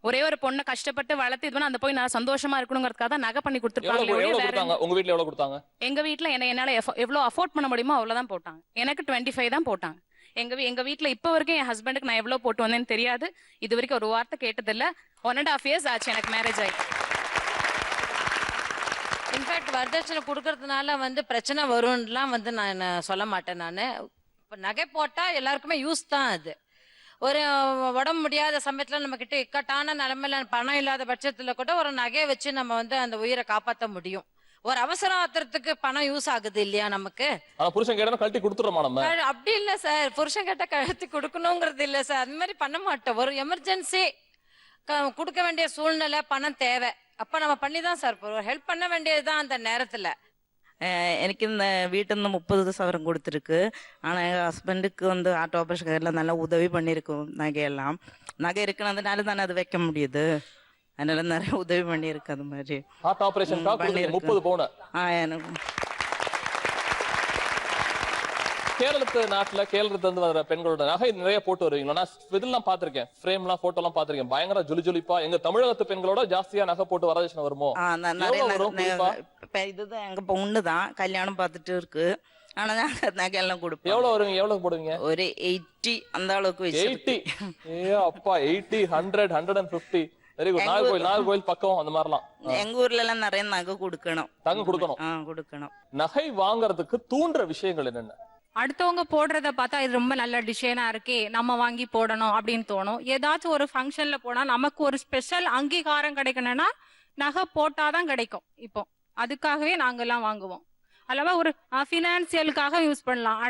ஒரே ஒரு பொண்ணை கஷ்டப்பட்டு வளர்த்து இது அந்த போய் நான் சந்தோஷமா இருக்கணுங்கிறதுக்காக தான் நகை பண்ணி கொடுத்துருப்பாங்க. உங்க வீட்ல எவ்வளவு கொடுத்தாங்க? எங்க வீட்டுல என்னால எவ்வளவு அஃபோர்ட் பண்ண முடியுமோ அவ்வளவுதான் போட்டாங்க. எனக்கு 25 தான் போட்டாங்க. எங்க வீட்டுல இப்ப வரைக்கும் என் ஹஸ்பண்டுக்கு நான் எவ்வளவு போட்டு வந்தேன்னு தெரியாது. இது வரைக்கும் ஒரு வார்த்தை கேட்டதில்ல. 1.5 years ஆச்சு எனக்கு மேரேஜ் ஆகி. இன்ஃபேக்ட் வரதட்சணை கொடுக்கறதுனால வந்து பிரச்சனை வரும்லாம் வந்து நான் சொல்ல மாட்டேன். நான் இப்போ நகை போட்டா எல்லாருக்குமே யூஸ் தான். அது ஒரு உடம்பு முடியாத சமயத்துல நம்ம கிட்ட இக்கட்டான நிலைமையில பணம் இல்லாத பட்சத்துல கூட ஒரு நகையை வச்சு நம்ம வந்து அந்த உயிரை காப்பாற்ற முடியும். ஒரு அவசர ஆத்திரத்துக்கு பணம் யூஸ் ஆகுது இல்லையா நமக்கு. ஆனா புருஷன் கேட்டா கழட்டி கொடுத்துறோமா நம்ம? அப்படி இல்ல சார், புருஷன் கேட்டா கழட்டி கொடுக்கணுங்கிறது இல்ல சார், அந்த மாதிரி பண்ண மாட்டோம். ஒரு எமர்ஜென்சி கொடுக்க வேண்டிய சூழ்நிலை, பணம் தேவை, அப்ப நம்ம பண்ணி தான் சார் ஹெல்ப் பண்ண வேண்டியதுதான் அந்த நேரத்துல. எனக்கு இந்த வீட்டில் இருந்து 30 சவரம் கொடுத்துருக்கு. ஆனால் எங்கள் ஹஸ்பண்டுக்கு வந்து ஹார்ட் ஆப்ரேஷன் எல்லாம் நல்லா உதவி பண்ணியிருக்கோம். நகையெல்லாம் நகை இருக்கிறதுனால தானே அது வைக்க முடியுது, அதனால நிறைய உதவி பண்ணியிருக்கு. அது மாதிரி ஹார்ட் ஆபரேஷன் 30 பவுன். கேரளத்து நாட்டுல கேரளத்துல இருந்து வர பெண்களோட நகை நிறைய போட்டு வருவீங்களா? நான் இதெல்லாம் பாத்திருக்கேன், ஃப்ரேம்லாம் போட்டோ எல்லாம் பாத்திருக்கேன், பயங்கர ஜொலி ஜொலிப்பா. எங்க தமிழகத்து பெண்களோட ஜாஸ்தியா நகை போட்டு வரதட்சணை வருமோ? இதுதான் எங்க பொண்ணுதான் கல்யாணம் பார்த்துட்டு இருக்கு. ஆனா நகையெல்லாம் கொடுப்போம். எவ்வளவு வருவீங்க? எவ்வளவு போடுவீங்க? ஒரு 80 அந்த அளவுக்கு. 80? ஏ அப்பா, 80, 100, 150. Very good. நாகர்கோயில் பக்கம் அந்த மாதிரிலாம். எங்க ஊர்ல எல்லாம் நிறைய நகை கொடுக்கணும். தங்கம் கொடுக்கணும். கொடுக்கணும். நகை வாங்குறதுக்கு தூண்டுற விஷயங்கள் என்னென்ன? அடுத்தவங்க போடுறத பார்த்தா இது ரொம்ப நல்ல டிசைனா இருக்கே, நம்ம வாங்கி போடணும் அப்படின்னு தோணும். ஏதாச்சும் ஒரு ஃபங்க்ஷன்ல போனா நமக்கு ஒரு ஸ்பெஷல் அங்கீகாரம் கிடைக்கணும்னா நகை போட்டாதான் கிடைக்கும். இப்போ அதுக்காகவே நாங்கெல்லாம் வாங்குவோம். அல்லவா ஒரு ஃபினான்சியலுக்காக யூஸ் பண்ணலாம்.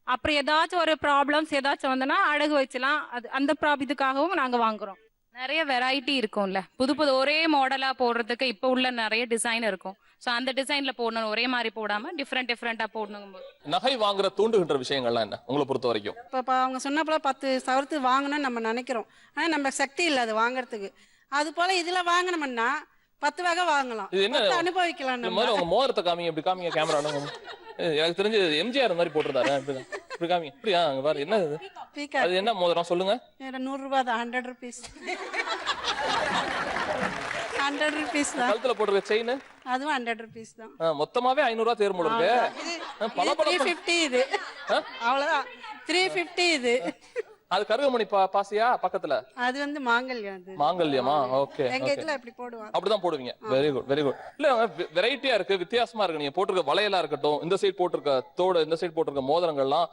அப்புறம் ஏதாச்சும் ஒரு ப்ராப்ளம்ஸ் ஏதாச்சும் வந்தனா அடகு வச்சலாம். அது அந்த இதுக்காகவும் நாங்க வாங்குறோம். நிறைய வெரைட்டி இருக்கும்ல, புது புது ஒரே மாடலா போடுறதுக்கு இப்போ உள்ள நிறைய டிசைன் இருக்கும். ஸோ அந்த டிசைன்ல போடணும், ஒரே மாதிரி போடாம டிஃப்ரெண்டா போடணும். நகை வாங்குற தூண்டுகின்ற விஷயங்கள்லாம் என்ன உங்களை பொறுத்த வரைக்கும்? இப்போ அவங்க சொன்ன போல 10 சவரத்து வாங்கணும்னு நம்ம நினைக்கிறோம், ஆனா நம்ம சக்தி இல்லை அது வாங்குறதுக்கு. அது போல இதுல வாங்கினோம்னா 10 வகை வாங்கலாம், இது என்ன அனுபவிக்கலாம். உங்க மோதிரத்தை காமிங்க, இப்படி காமிங்க கேமரா. எனக்கு தெரிஞ்சு எம்ஜிஆர் மாதிரி போட்டிருந்தாரு. இப்படி காமிங்க. இப்படியா? அங்க பாரு, என்ன அது என்ன மோதிரம் சொல்லுங்க? 100 ரூபாய் தான், 100 rupees. 100 rupees தான். கழுத்துல போட்டிருக்க செயின் அதுவும் 100 rupees தான். மொத்தமாவே 500 ரூபாய் தேர் போல இருக்கு. 350 இது. அவ்வளவுதான், 350 இது. அது கருகமணி பாசியா பக்கத்துல? அது வந்து மாங்கல்யம். அது மாங்கல்யமா? ஓகே. எங்க இதுல அப்படி போடுவாங்க. அப்படிதான் போடுவீங்க. Very good, very good. இல்ல வெரைட்டியா இருக்கு, வித்தியாசமா இருக்கு. நீங்க போட்டிருக்க வளையலா இருக்கட்டும், இந்த சைடு போட்டிருக்க தோடு, இந்த சைடு போட்டிருக்க மோதிரங்கள்லாம்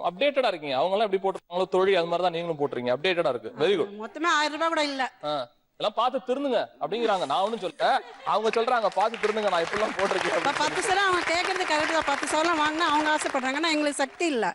அப்டேட்டடா இருக்கீங்க. அவங்க எல்லாம் எப்படி போட்டிருக்காங்களோ தொழில் அது மாதிரி தான் நீங்களும் போட்டிருக்கீங்க. அப்டேட்டடா இருக்கு. Very good. மொத்தமே 1000 ரூபாய் கூட இல்ல. எல்லாம் பார்த்து திருந்துங்க அப்படிங்கிறாங்க. நான் ஒன்னும் சொல்ல, அவங்க சொல்றாங்க பார்த்து திருந்துங்க, நான் இப்படிலாம் போட்டிருக்கேன். 10 சவரம் அவங்க கேட்கறது கரெக்ட் தான். 10 சவரம் வாங்கினா அவங்க ஆசைப்படுறாங்கன்னா எங்களுக்கு சக்தி இல்ல.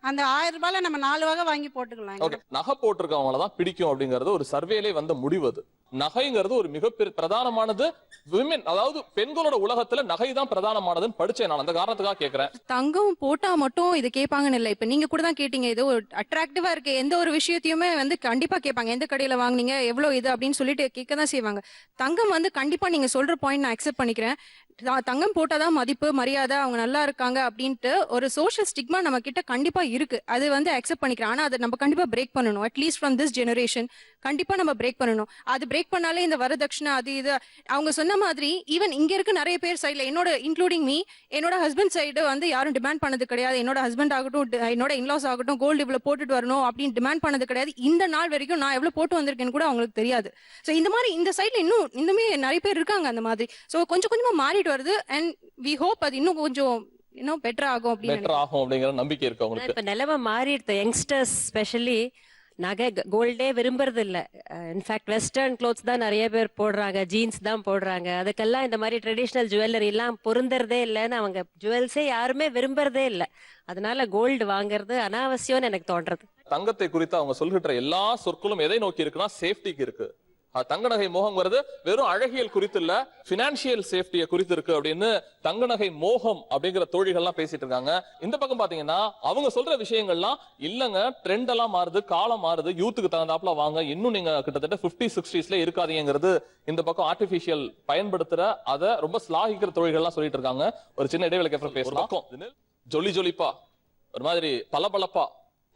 அந்த 1000 ரூபாயில நம்ம 4 வகை வாங்கி போட்டுக்கலாம். ஓகே, நகை போட்டிருக்கவங்களதான் பிடிக்கும் அப்படிங்கறது ஒரு சர்வேலே வந்த முடிவு. அது நகைங்கிறது ஒரு மிகப்பெரிய பிரதானமானது. விமென், அதாவது பெண்களோட உலகத்துல நகை தான் பிரதானமானதுன்னு படிச்சேன் நான். அந்த காரணத்துக்காக கேட்கிறேன். தங்கம் போட்டா மட்டும் இது கேட்பாங்கன்னு இல்லை. இப்ப நீங்க கூட தான் கேட்டீங்க, இது ஒரு அட்ராக்டிவா இருக்கு, எந்த ஒரு விஷயத்தையுமே வந்து கண்டிப்பா கேட்பாங்க. எந்த கடையில வாங்குனீங்க, எவ்வளவு இது அப்படின்னு சொல்லிட்டு கேட்க தான் செய்வாங்க. தங்கம் வந்து கண்டிப்பா நீங்க சொல்ற பாயிண்ட் நான் அக்செப்ட் பண்ணிக்கிறேன். தங்கம் போட்டாதான் மதிப்பு மரியாதை, அவங்க நல்லா இருக்காங்க அப்படின்ட்டு ஒரு சோஷியல் ஸ்டிக்மா நம்ம கிட்ட கண்டிப்பா இருக்கு. அது வந்து அக்செப்ட் பண்ணிக்கிறேன். ஆனா அதை நம்ம கண்டிப்பா பிரேக் பண்ணணும். அட்லீஸ்ட் ஃப்ரம் திஸ் ஜெனரேஷன் கண்டிப்பா நம்ம பிரேக் பண்ணணும். அது பிரேக் பண்ணாலே இந்த வரதட்சணை அது இது அவங்க சொன்ன மாதிரி ஈவன் இங்க இருக்க நிறைய பேர் சைட்ல, என்னோட இன்க்ளூடிங் மீ, என்னோட ஹஸ்பண்ட் சைடு வந்து யாரும் டிமாண்ட் பண்ணது கிடையாது. என்னோட ஹஸ்பண்ட் ஆகட்டும், என்னோட இன்லாஸ் ஆகட்டும், கோல்டு இவ்வளவு போட்டுட்டு வரணும் அப்படின்னு டிமாண்ட் பண்ணது கிடையாது. இந்த நாள் வரைக்கும் நான் எவ்வளவு போட்டு வந்திருக்கேன்னு கூட அவங்களுக்கு தெரியாது. ஸோ இந்த மாதிரி இந்த சைட்ல இன்னுமே நிறைய பேர் இருக்காங்க அந்த மாதிரி. ஸோ கொஞ்சம் கொஞ்சமா மாறிட்டு வருது. அண்ட் வி ஹோப் அது இன்னும் கொஞ்சம் பெட்டர் ஆகும் அப்படிங்கிற நம்பிக்கை இருக்கு உங்களுக்கு. இப்ப நிலைமை மாறிடுது. யங்ஸ்டர்ஸ் ஸ்பெஷலி நகை கோல்டே விரும்புறது இல்ல. இன்ஃபேக்ட் வெஸ்டர்ன் க்ளோத்ஸ் தான் நிறைய பேர் போடுறாங்க, ஜீன்ஸ் தான் போடுறாங்க. அதுக்கெல்லாம் இந்த மாதிரி ட்ரெடிஷ்னல் ஜுவல்லரி எல்லாம் பொருந்தறதே இல்லைன்னு அவங்க ஜுவல்ஸே யாருமே விரும்புறதே இல்லை. அதனால கோல்டு வாங்குறது அனாவசியம்னு எனக்கு தோன்றது. தங்கத்தை குறித்து அவங்க சொல்கின்ற எல்லா சொற்களும் எதை நோக்கி இருக்குன்னா சேஃப்டிக்கு இருக்கு. தங்க நகை மோகம் வருது வெறும் அழகியல் குறித்து இல்ல, பினான்சியல் சேஃப்டியை குறித்து இருக்கு அப்படின்னு தங்க நகை மோகம் அப்படிங்கிற தோழிகள்லாம் பேசிட்டு இருக்காங்க. இந்த பக்கம் பாத்தீங்கன்னா அவங்க சொல்ற விஷயங்கள்லாம் இல்லங்க, ட்ரெண்ட் எல்லாம் மாறுது, காலம் மாறுது, யூத்துக்கு தகுந்தாப்புல வாங்க, இன்னும் நீங்க கிட்டத்தட்ட 50s 60s இருக்காதீங்கிறது இந்த பக்கம் ஆர்டிபிஷியல் பயன்படுத்துற அதை ரொம்ப ஸ்லாகிக்கிற தோழிகள்லாம் சொல்லிட்டு இருக்காங்க. ஒரு சின்ன இடைவெளிக்கு அப்புறம் பேசலாம். ஜொலி ஜொலிப்பா ஒரு மாதிரி பளபளப்பா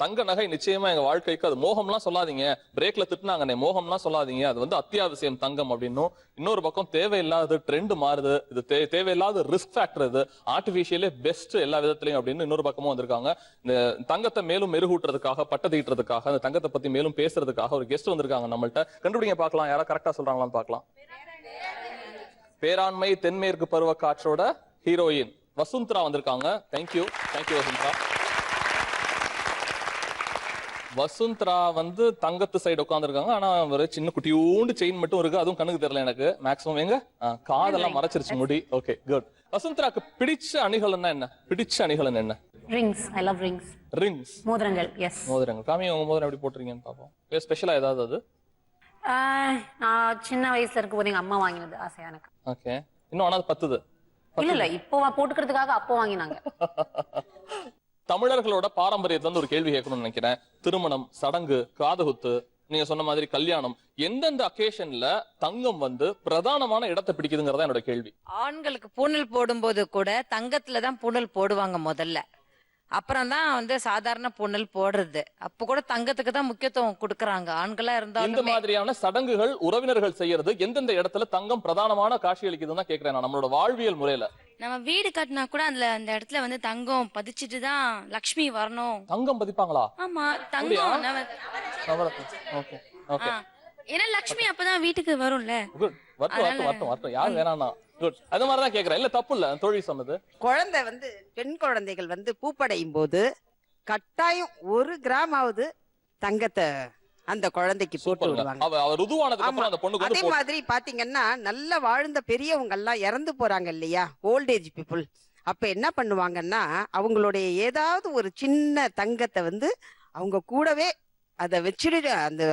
தங்க நகை நிச்சயமா எங்க வாழ்க்கைக்கு அது மோகம்லாம் சொல்லாதீங்க, பிரேக்ல திட்டுனாங்கன்னே மோகம்லாம் சொல்லாதீங்க, அது வந்து அத்தியாவசியம் தங்கம் அப்படின்னும். இன்னொரு பக்கம் தேவையில்லாத ட்ரெண்ட் மாறுது, இது தேவையில்லாத ரிஸ்க் ஃபேக்டர், இது ஆர்டிபிஷியலே பெஸ்ட் எல்லா விதத்திலையும் அப்படின்னு இன்னொரு பக்கமும் வந்திருக்காங்க. இந்த தங்கத்தை மேலும் மெருகூட்டுறதுக்காக, பட்டத்தீட்டுறதுக்காக, அந்த தங்கத்தை பத்தி மேலும் பேசுறதுக்காக ஒரு கெஸ்ட் வந்திருக்காங்க நம்மள்ட்ட. கண்டுபிடிங்க பார்க்கலாம், யாரா கரெக்டா சொல்றாங்களான்னு பார்க்கலாம். பேராண்மை தென்மேற்கு பருவ காற்றோட ஹீரோயின் வசுந்தரா வந்திருக்காங்க. தேங்க்யூ வசுந்தரா. வசுந்தரா வந்து தங்கத்து சைடு உட்காந்துருக்காங்க. ஆனா ஒரு சின்ன குட்டியூண்டு செயின் மட்டும் இருக்கு, அதுவும் கண்ணுக்கு தெரியல எனக்கு. மேக்ஸிமம் எங்க காதெல்லாம் மறைச்சிருச்சு முடி. Okay good. வசுந்தராக்கு பிடிச்ச அணிகலன்னா என்ன? பிடிச்ச அணிகலன் என்ன? Rings. I love rings. Rings, மோதிரங்கள். எஸ், மோதிரங்கள். காமி, உங்க மோதிரம் எப்படி போட்டுறீங்கன்னு பாப்போம். ஸ்பெஷலா ஏதாவது அது? நான் சின்ன வயசுல இருக்கும்போது எங்க அம்மா வாங்கினது ஆசையா எனக்கு. ஓகே. இன்னும் ஆனா அது பத்துது? இல்ல இப்போ போட்டுக்கிறதுக்காக அப்போ வாங்கினாங்க. தமிழர்களோட பாரம்பரியத்துல இருந்து ஒரு கேள்வி கேட்கணும்னு நினைக்கிறேன். திருமணம், சடங்கு, காதுகுத்து, நீங்க சொன்ன மாதிரி கல்யாணம், எந்தெந்த அக்கேஷன்ல தங்கம் வந்து பிரதானமான இடத்தை பிடிக்குதுங்கிறதா என்னோட கேள்வி. ஆண்களுக்கு பூணல் போடும்போது கூட தங்கத்துல தான் பூணல் போடுவாங்க முதல்ல. அப்புறம் தான் வந்து சாதாரண பூணல் போடுறது. அப்ப கூட தங்கத்துக்கு தான் முக்கியத்துவம் கொடுக்கறாங்க ஆண்களா இந்த இருந்தாலும். மாதிரியான சடங்குகள் உறவினர்கள் செய்யறது எந்தெந்த இடத்துல தங்கம் பிரதானமான காட்சி அளிக்குதுன்னு தான் கேக்குறேன் நான், நம்மளோட வாழ்வியல் முறையில. நம்ம வீடு கட்டினா கூட அந்த இடத்துல வந்து தங்கம் பதிச்சுட்டு தான் லக்ஷ்மி வரணும். தங்கம் பதிப்பாங்களா? ஆமா, தங்கம் ஓகே ஓகே. ஏன்னா லக்ஷ்மி அப்பதான் வீட்டுக்கு வரும்ல. குட். வரட்டும் யாரு வேணாம்னா. குட். அது மாதிரி தான் கேக்குறேன். இல்ல தப்பு இல்ல தோழி சொன்னது. குழந்தை வந்து பெண் குழந்தைகள் வந்து பூப்படையும் போது கட்டாயம் 1 கிராம் ஆவது தங்கத்தை அந்த குழந்தைக்கு போட்டு விடுவாங்க. அவ ருதுவானதுக்கு அப்புறம் அந்த பொண்ணுக்கு அதே மாதிரி பாத்தீங்கன்னா நல்ல வாழ்ந்த பெரியவங்க எல்லாம் இறந்து போறாங்க இல்லையா, ஓல்டேஜ் பீப்புள். அப்ப என்ன பண்ணுவாங்கன்னா அவங்களுடைய ஏதாவது ஒரு சின்ன தங்கத்தை வந்து அவங்க கூடவே அதை வச்சுட்டு அந்த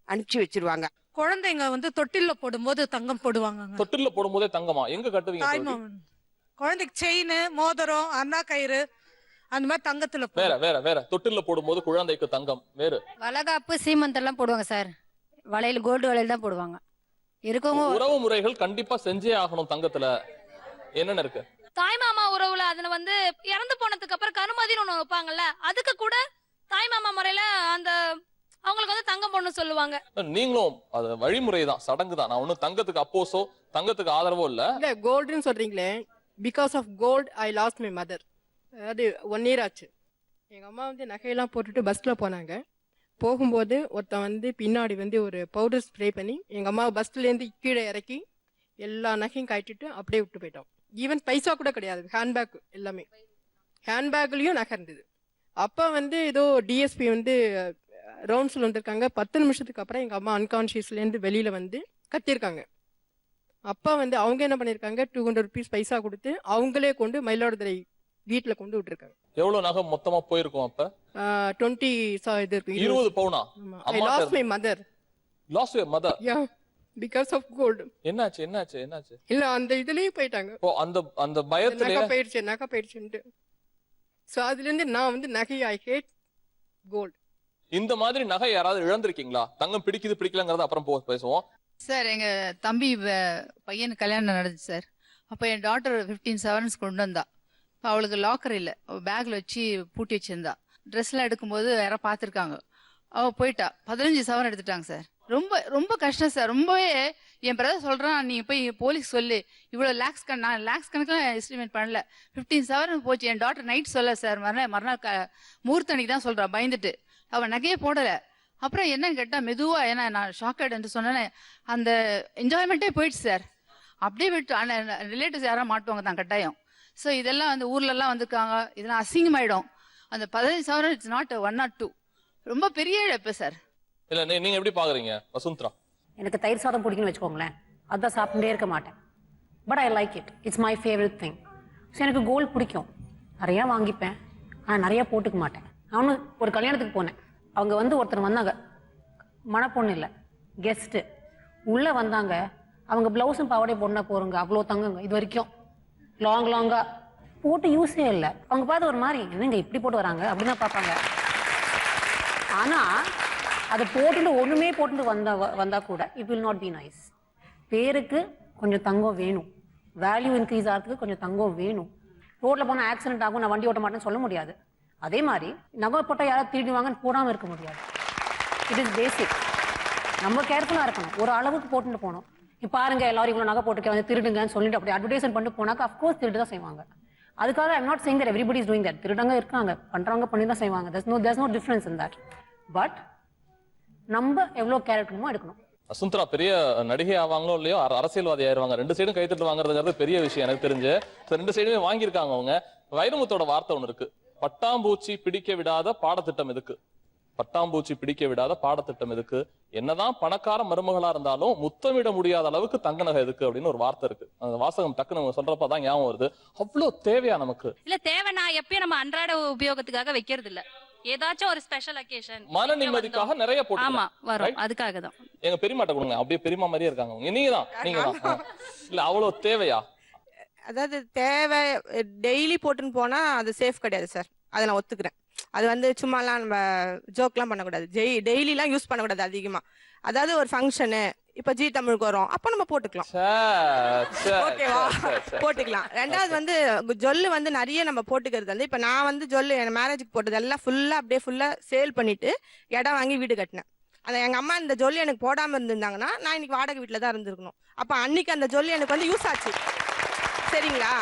அனுப்பிச்சு வச்சிருவாங்க. குழந்தைங்க வந்து தொட்டில்ல போடும்போது தங்கம் போடுவாங்க. தொட்டில்ல போடும்போதே தங்கமா? எங்க கட்டுவீங்க? குழந்தைக்கு செயின், மோதிரம், அண்ணா கயிறு அந்த மாதிரி தங்கத்துல. வேற தொட்டில்ல போடும்போது குழந்தைக்கு தங்கம் வேறு. வளகாப்பு, சீமந்தெல்லாம் போடுவாங்க சார். வளையல், கோல்டு வளையல் தான் போடுவாங்க. இருக்கவங்க உறவு முறைகள் கண்டிப்பா செஞ்சே ஆகணும் தங்கத்துல. என்னென்ன இருக்கு? தாய்மாமா உறவுல அதுல வந்து இறந்து போனதுக்கு அப்புறம் கருமதின்னு ஒண்ணு வைப்பாங்கல்ல, அதுக்கு கூட தாய்மாமா முறையில அந்த அவங்களுக்கு வந்து தங்கம் பொண்ணு சொல்லுவாங்க. நீங்களும் அது வழிமுறை தான், சடங்கு தான். நான் ஒன்னும் தங்கத்துக்கு அப்போசோ தங்கத்துக்கு ஆதரவோ இல்ல. கோல்டுன்னு சொல்றீங்களே, because of cold I lost my mother. அதாவது 1 year ஆச்சு. எங்க அம்மா வந்து நகையெல்லாம் போட்டுட்டு பஸ்ல போனாங்க. போகும்போது ஒருத்தன் வந்து பின்னாடி வந்து ஒரு பவுடர் ஸ்ப்ரே பண்ணி எங்க அம்மா பஸ்ல இருந்து கீழே இறக்கி எல்லா நகையும் கட்டிட்டு அப்படியே விட்டு போயிட்டோம். ஈவன் பைசா கூட கிடையாது, ஹேண்ட்பேக் எல்லாமே. ஹேண்ட்பேக்லயும் நகை இருந்தது. அப்ப வந்து ஏதோ டிஎஸ்பி வந்து ரவுண்ட்ஸ்ல வந்திருக்காங்க. 10 நிமிஷத்துக்கு அப்புறம் எங்க அம்மா அன்கான்சியஸ்ல இருந்து வெளியில வந்து கத்திருக்காங்க. அப்பா வந்து அவங்க என்ன பண்ணிருக்காங்க, 200 rupees பைசா கொடுத்து அவங்களே கொண்டு மயிலாடுதுறை வீட்டுல கொண்டு விட்டுருக்காங்க. எவ்வளவு நகை மொத்தமா போயிருக்கும் அப்ப? 20 20 பவுனா? I lost my mother. Lost your mother? Yeah, because of gold. என்னாச்சு? இல்ல அந்த இதுலயே போயிட்டாங்க. ஓ, அந்த பயத்திலே நகை போயிடுச்சுன்னு. சோ அதுல இருந்து நான் வந்து நகை ஐ ஹேட் கோல்ட். இந்த மாதிரி நகை யாராவது இழந்திருக்கீங்களா? தங்கம் பிடிக்குது பிடிக்கலங்கறத அப்புறம் பேசுவோம். சார், எங்க தம்பி பையனுக்கு கல்யாணம் நடந்துச்சு சார். அப்போ என் டாட்டர் 15 seconds கொண்டு வந்தா. அவளுக்கு லாக்கர் இல்லை, பேக்ல வச்சு பூட்டி வச்சிருந்தா. ட்ரெஸ்லாம் எடுக்கும்போது யாரோ பார்த்துருக்காங்க. அவள் போயிட்டா. 15 சவரன் எடுத்துட்டாங்க சார். ரொம்ப ரொம்ப கஷ்டம் சார். ரொம்பவே என் பிரதர் சொல்றான், நீ போய் போலீஸ் சொல்லு, இவ்வளோ நான் லேக்ஸ் கணக்கெல்லாம் எஸ்டிமேட் பண்ணல, 15 சவரன் போச்சு. என் டாக்டர் நைட் சொல்ல சார், மறுநாள் முகூர்த்தன்னைக்கு தான் சொல்றான் பயந்துட்டு. அவன் நகையே போடல. அப்புறம் என்னன்னு கேட்டா மெதுவா, ஏன்னா நான் ஷாக்கட் என்று சொன்னேன், அந்த என்ஜாய்மெண்ட்டே போயிடுச்சு சார். அப்படியே விட்டு ரிலேட்டிவ்ஸ் யாராவது மாட்டுவாங்க தான் கட்டாயம். ஸோ இதெல்லாம் வந்து ஊர்ல எல்லாம் வந்துருக்காங்க, இதெல்லாம் அசிங்கமாயிடும். அந்த 15 சவரன் இட்ஸ் நாட் 1 or 2, ரொம்ப பெரிய இழப்பு சார். இல்ல நீங்க எப்படி பாக்குறீங்க வசுந்தரா? எனக்கு தயிர் சாதம் பிடிக்குன்னு வச்சுக்கோங்களேன், அதான் சாப்பிட்டே இருக்க மாட்டேன். But I like it, it's my favourite thing. So எனக்கு கோல்டு பிடிக்கும், நிறையா வாங்கிப்பேன், ஆனால் நிறையா போட்டுக்க மாட்டேன். அவனு ஒரு கல்யாணத்துக்கு போனேன். அவங்க வந்து ஒருத்தர் வந்தாங்க, மணப்பொண்ணு இல்லை, கெஸ்ட்டு. உள்ளே வந்தாங்க. அவங்க ப்ளவுஸும் பாவாடை போடனா போகிறோங்க, அவ்வளோ தங்குங்க. இது வரைக்கும் லாங்கா போட்டு யூஸே இல்லை. அவங்க பார்த்து ஒரு மாதிரி, என்னங்க இப்படி போட்டு வராங்க அப்படின்னு தான் பார்ப்பாங்க. ஆனால் அதை போட்டுட்டு ஒன்றுமே போட்டுட்டு வந்தா கூட it will not be nice. பேருக்கு கொஞ்சம் தங்கம் வேணும், வேல்யூ இன்க்ரீஸ் ஆகிறதுக்கு கொஞ்சம் தங்கம் வேணும். ரோட்டில் போனால் ஆக்சிடென்ட் ஆகும், நான் வண்டி ஓட்ட மாட்டேன்னு சொல்ல முடியாது. அதே மாதிரி நகை போட்டால் யாராவது திருடுவாங்கன்னு போடாமல் இருக்க முடியாது. இட் இஸ் பேசிக். நம்ம கேர்ஃபுல்லாக இருக்கணும், ஒரு அளவுக்கு போட்டுட்டு போகணும். இப்போ பாருங்க எல்லாரும் இவ்வளோ நகை போட்டுக்க வந்து திருடுங்கன்னு சொல்லிட்டு அப்படி அட்வர்டைஸ்மெண்ட் பண்ணிட்டு போனாக்கா அஃப்கோர்ஸ் திருட்டு தான் செய்வாங்க. அதுக்காக I'm not saying that everybody is doing that. திருடங்க இருக்காங்க, பண்ணுறவங்க பண்ணி தான் செய்வாங்க. there's no difference in that. But நம்ம எவ்வளோ கேர் எடுக்கணுமோ எடுக்கணும். வசுந்தரா பெரிய நடிகை ஆவாங்களோ இல்லையோ அரசியல்வாதி ஆயிருவாங்க. 2 சைடும் கைத்தட்டு வாங்குறதுங்கிறது பெரிய விஷயம் எனக்கு தெரிஞ்சு. 2 சைடுமே வாங்கியிருக்காங்க அவங்க. வைரமுத்தோட வார்த்தை ஒன்று இருக்கு, பட்டாம்பூச்சி பிடிக்க விடாத பாடத்திட்டம் எதுக்கு? பட்டாம்பூச்சி பிடிக்க விடாத பாடத்திட்டம் எதுக்கு, என்னதான் பணக்கார மருமகளா இருந்தாலும் முத்தமிட முடியாத அளவுக்கு தங்க நகை எதுக்கு அப்படின்னு ஒரு வார்த்தை இருக்கு. அந்த வாசகம் டக்குன்னு சொல்றப்பதான் ஞாபகம் வருது. அவ்வளவு தேவையா நமக்கு? இல்ல தேவைன்னா எப்பயும் நம்ம அன்றாட உபயோகத்துக்காக வைக்கிறது இல்ல, ஏதாச்சும் ஒரு ஸ்பெஷல் அக்கேஷன் மன நிம்மதிக்காக நிறைய போட்டு. ஆமா வரும், அதுக்காக தான். எங்க பெரியமாட்ட கொடுங்க, அப்படியே பெரியமா மாதிரியே இருக்காங்க. நீங்கதான் இல்ல அவ்வளவு தேவையா? அதாவது தேவை டெய்லி போட்டுன்னு போனா அது சேஃப் கிடையாது சார், அதை நான் ஒத்துக்கிறேன். அது வந்து சும்மாலாம் நம்ம ஜோக்லாம் பண்ணக்கூடாது, டெய்லிலாம் யூஸ் பண்ணக்கூடாது அதிகமா. அதாவது ஒரு ஃபங்க்ஷனு இப்ப ஜி தமிழுக்கு வரும் அப்ப நம்ம போட்டுக்கலாம், ஓகேவா, போட்டுக்கலாம். ரெண்டாவது வந்து ஜொல்லு வந்து நிறைய நம்ம போட்டுக்கிறது வந்து இப்ப நான் வந்து ஜொல்லு என் மேரேஜுக்கு போட்டது எல்லாம் ஃபுல்லா அப்படியே ஃபுல்லா சேல் பண்ணிட்டு இடம் வாங்கி வீடு கட்டினேன். அந்த எங்க அம்மா இந்த ஜொல்லு எனக்கு போடாம இருந்திருந்தாங்கன்னா நான் இன்னைக்கு வாடகை வீட்டுல தான் இருந்திருக்கணும். அப்ப அன்னைக்கு அந்த ஜொல்லு எனக்கு வந்து யூஸ் ஆச்சு, சரிங்களா?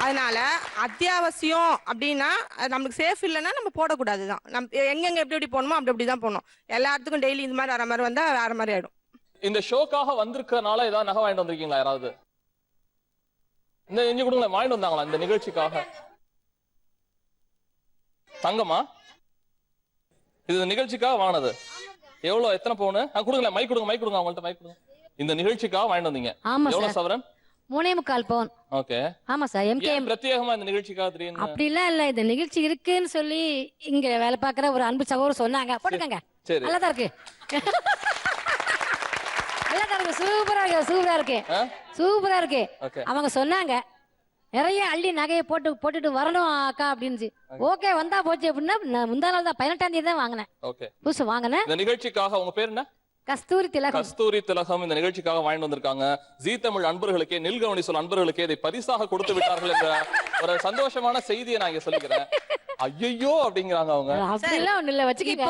அதனால அத்தியாவசியம் அப்படின்னா நம்மளுக்கு சேஃப் இல்லைன்னா நம்ம போடக்கூடாதுதான். நம்ம எங்கெங்க எப்படி போகணுமோ அப்படி தான் போகணும். எல்லா இடத்துக்கும் டெய்லி இந்த மாதிரி வர மாதிரி வந்தா வேற மாதிரி ஆயிடும். இந்த ஷோக்காக வந்திருக்கனால ஏதாவது நகை வாங்கிட்டு வந்திருக்கீங்களா யாராவது? இந்த இங்க கொடுங்களேன், வாங்கிட்டு வந்தாங்களா இந்த நிகழ்ச்சிக்காக? தங்கமா இது நிகழ்ச்சிக்காக வாங்கினது? எவ்வளவு, எத்தனை பவுனு? கொடுங்களேன், மைக் கொடுங்க, மைக் கொடுங்க, அவங்கள்ட்ட மைக் கொடுங்க. இந்த நிகழ்ச்சிக்காக வாங்கிட்டு வந்தீங்க, எவ்வளவு சவரன்? 3.25 பவுன். ஓகே. ஆமா சார். எம்கேஎம் பிரத்யேகமா இந்த நிகழ்ச்சிக்காக தெரியும்? அப்படிலாம் இல்ல, இந்த நிகழ்ச்சி இருக்குன்னு சொல்லி இங்க வேலை பார்க்குற ஒரு அன்பு சகோதரர் சொன்னாங்க, போட்டுக்கங்க. நல்லாதான் இருக்கு, நல்லாதான் இருக்கு, சூப்பரா இருக்கு, சூப்பரா இருக்கு, சூப்பரா இருக்கு. அவங்க சொன்னாங்க நிறைய அள்ளி நகையை போட்டுட்டு வரணும் அக்கா அப்படின்னு. ஓகே, வந்தா போச்சு அப்படின்னா நான் முந்தா நாள் தான் 18ஆம் தேதி தான் வாங்கினேன், புதுசு வாங்கினேன். இந்த நிகழ்ச்சிக்காக உங்க பேர் என்ன? கஸ்தூரி திலகம். கஸ்தூரி திலகம் இந்த நிகழ்ச்சிக்காக வாங்கிட்டு வந்திருக்காங்க. ஜீ தமிழ் அன்பர்களுக்கே, நில்கவனி சொல் அன்பர்களுக்கே இதை பரிசாக கொடுத்து விட்டார்கள் என்ற ஒரு சந்தோஷமான செய்தியை நான் இங்க சொல்லிக்கிறேன். ஐயோ அப்படிங்கிறாங்க அவங்க. அப்படிலாம் ஒண்ணு இல்ல, வச்சுக்கீங்க.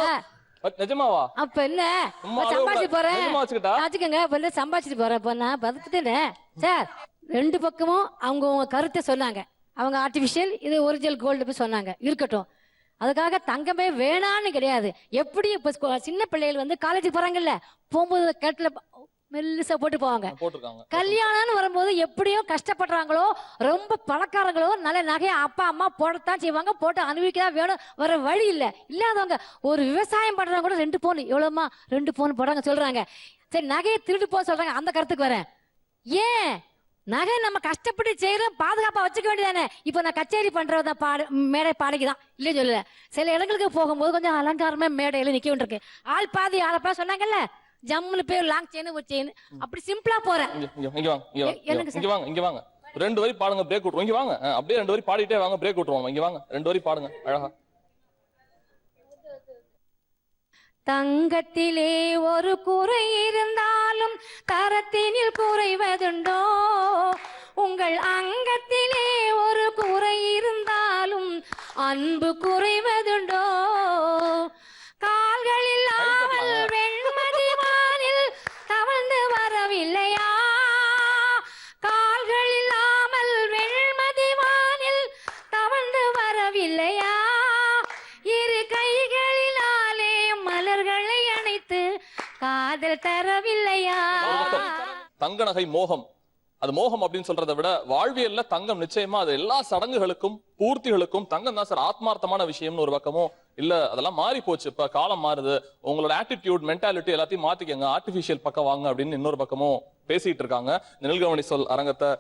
நிஜமாவா? அப்ப என்ன சம்பாதிச்சு போறேன் வச்சுக்கோங்க, இப்ப சம்பாதிச்சுட்டு போறேன், இப்ப நான் பதுக்கிட்டேன் சார். ரெண்டு பக்கமும் அவங்க கருத்தை சொன்னாங்க. அவங்க ஆர்டிபிஷியல், இது ஒரிஜினல் கோல்டு சொன்னாங்க, இருக்கட்டும். அதுக்காக தங்கமே வேணான்னு கிடையாது. எப்படி இப்ப சின்ன பிள்ளைகள் வந்து காலேஜுக்கு போறாங்கல்ல, போகும்போது கட்டில மெல்லிசா போட்டு போவாங்க. கல்யாணம்னு வரும்போது எப்படியோ கஷ்டப்படுறாங்களோ, ரொம்ப பணக்காரங்களோ நல்ல நகையை அப்பா அம்மா போடத்தான் செய்வாங்க, போட்டு அனுபவிக்கதான் வேணும், வர வழி இல்லை. இல்லாதவங்க ஒரு விவசாயம் பண்றவங்க கூட 2 பவுன் எவ்வளவுமா 2 பவுன் போடுறாங்க சொல்றாங்க. சரி, நகையை திருட்டு போக சொல்றாங்க, அந்த கருத்துக்கு வரேன். ஏன் நகை நம்ம கஷ்டப்பட்டு செய்யறோம், பாதுகாப்பா வச்சுக்க வேண்டியதானே. இப்ப நான் கச்சேரி பண்றத மேடை பாடைக்குதான் இல்லைன்னு சொல்லல, சில இடங்களுக்கு போகும்போது கொஞ்சம் அலங்காரமா மேடையில நிக்க வேண்டியிருக்கு. ஆள் பாதி ஆளப்பா சொன்னாங்கல்ல, ஜம்முன்னு போய் லாங் செயின் ஒரு செயின் அப்படி சிம்பிளா போறேன். இங்க வாங்க 2 வரி பாடுங்க, பிரேக் விட்டுருவோம். இங்க வாங்க, அப்படியே 2 வரி பாடிட்டே வாங்க, பிரேக் விட்டுருவோம். இங்க வாங்க 2 வரி பாடுங்க அழகா. தங்கத்திலே ஒரு குறை இருந்தாலும் தரத்தினில் குறைவதுண்டோ, உங்கள் அங்கத்திலே ஒரு குறை இருந்தாலும் அன்பு குறைவதுண்டோ, கால்கள் இல்லாமல் வெண்மதி வானில் தவழ்ந்து வரவில்லையா, கால்கள் இல்லாமல் வெண்மதி வானில் தவழ்ந்து வரவில்லையா, இரு கைகளினாலே மலர்களை அணைத்து காதல் தரவில்லையா. தங்க நகை மோகம், அது மோகம் அப்படின்னு சொல்றதை விட வாழ்வியல்ல தங்கம் நிச்சயமா அது எல்லா சடங்குகளுக்கும் பூர்த்திகளுக்கும் தங்கம் தான் சார் ஆத்மார்த்தமான விஷயம்னு ஒரு பக்கமும் இல்ல. அதெல்லாம் மாறி போச்சு, இப்ப காலம் மாறுது, உங்களோட ஆட்டிடியூட் மென்டாலிட்டி எல்லாத்தையும் மாத்திக்கங்க, ஆர்டிபிஷியல் பக்கம் வாங்க அப்படின்னு இன்னொரு பக்கமும் பேசிட்டு இருக்காங்க. நில்கவனி சொல் அரங்கத்தை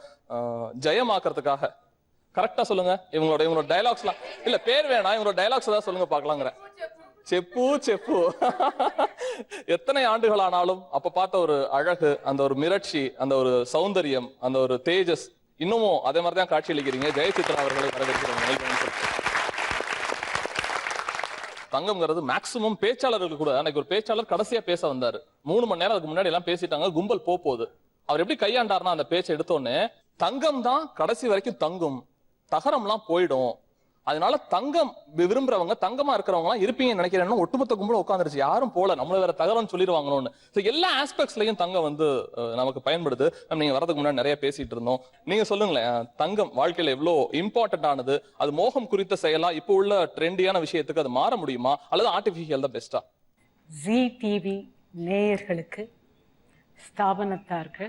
ஜெயமாக்குறதுக்காக கரெக்டா சொல்லுங்க. இவங்களோட டயலாக்ஸ்லாம் இல்ல, பேர் வேணா, இவங்களோட டயலாக்ஸ் தான் சொல்லுங்க பாக்கலாங்கிற. செப்பு செப்பு எத்தனை ஆண்டுகள் ஆனாலும் அப்ப பார்த்த ஒரு அழகு, அந்த ஒரு மிரட்சி, அந்த ஒரு சௌந்தரியம், அந்த ஒரு தேஜஸ் இன்னமும் அதே மாதிரிதான் காட்சி அளிக்கிறீங்க. ஜெயசித்ரா அவர்களை வரவேற்கிறோம். தங்கம்ங்கிறது மேக்சிமம் பேச்சாளர்களுக்கு கூட, அன்னைக்கு ஒரு பேச்சாளர் கடைசியா பேச வந்தாரு, 3 மணி நேரம் அதுக்கு முன்னாடி எல்லாம் பேசிட்டாங்க, கும்பல் போகுது. அவர் எப்படி கையாண்டாருன்னா, அந்த பேச்சை எடுத்தோடனே தங்கம் தான் கடைசி வரைக்கும் தங்கும், தகரம்லாம் போயிடும், அதனால தங்கம் விரும்புறவங்க, தங்கமா இருக்கிறவங்க எல்லாம் இருப்பீங்கன்னு நினைக்கிறேன். ஒட்டுமொத்த கும்பல உட்காந்துருச்சு, யாரும் போல, நம்மள வேற தகவல்னு சொல்லிடுவாங்கன்னு. எல்லா ஆஸ்பெக்ட்ஸ்லயும் தங்கம் வந்து நமக்கு பயன்படுது. நீங்க வரதுக்கு முன்னாடி நிறைய பேசிட்டு இருந்தோம். நீங்க சொல்லுங்களேன், தங்கம் வாழ்க்கையில எவ்வளவு இம்பார்ட்டன்ட் ஆனது, அது மோகம் குறித்த செயலா, இப்போ உள்ள ட்ரெண்டியான விஷயத்துக்கு அது மாற முடியுமா, அல்லது ஆர்டிபிஷியல் தான் பெஸ்டா? ஜீ டிவி நேயர்களுக்கு, ஸ்தாபனத்தாருக்கு,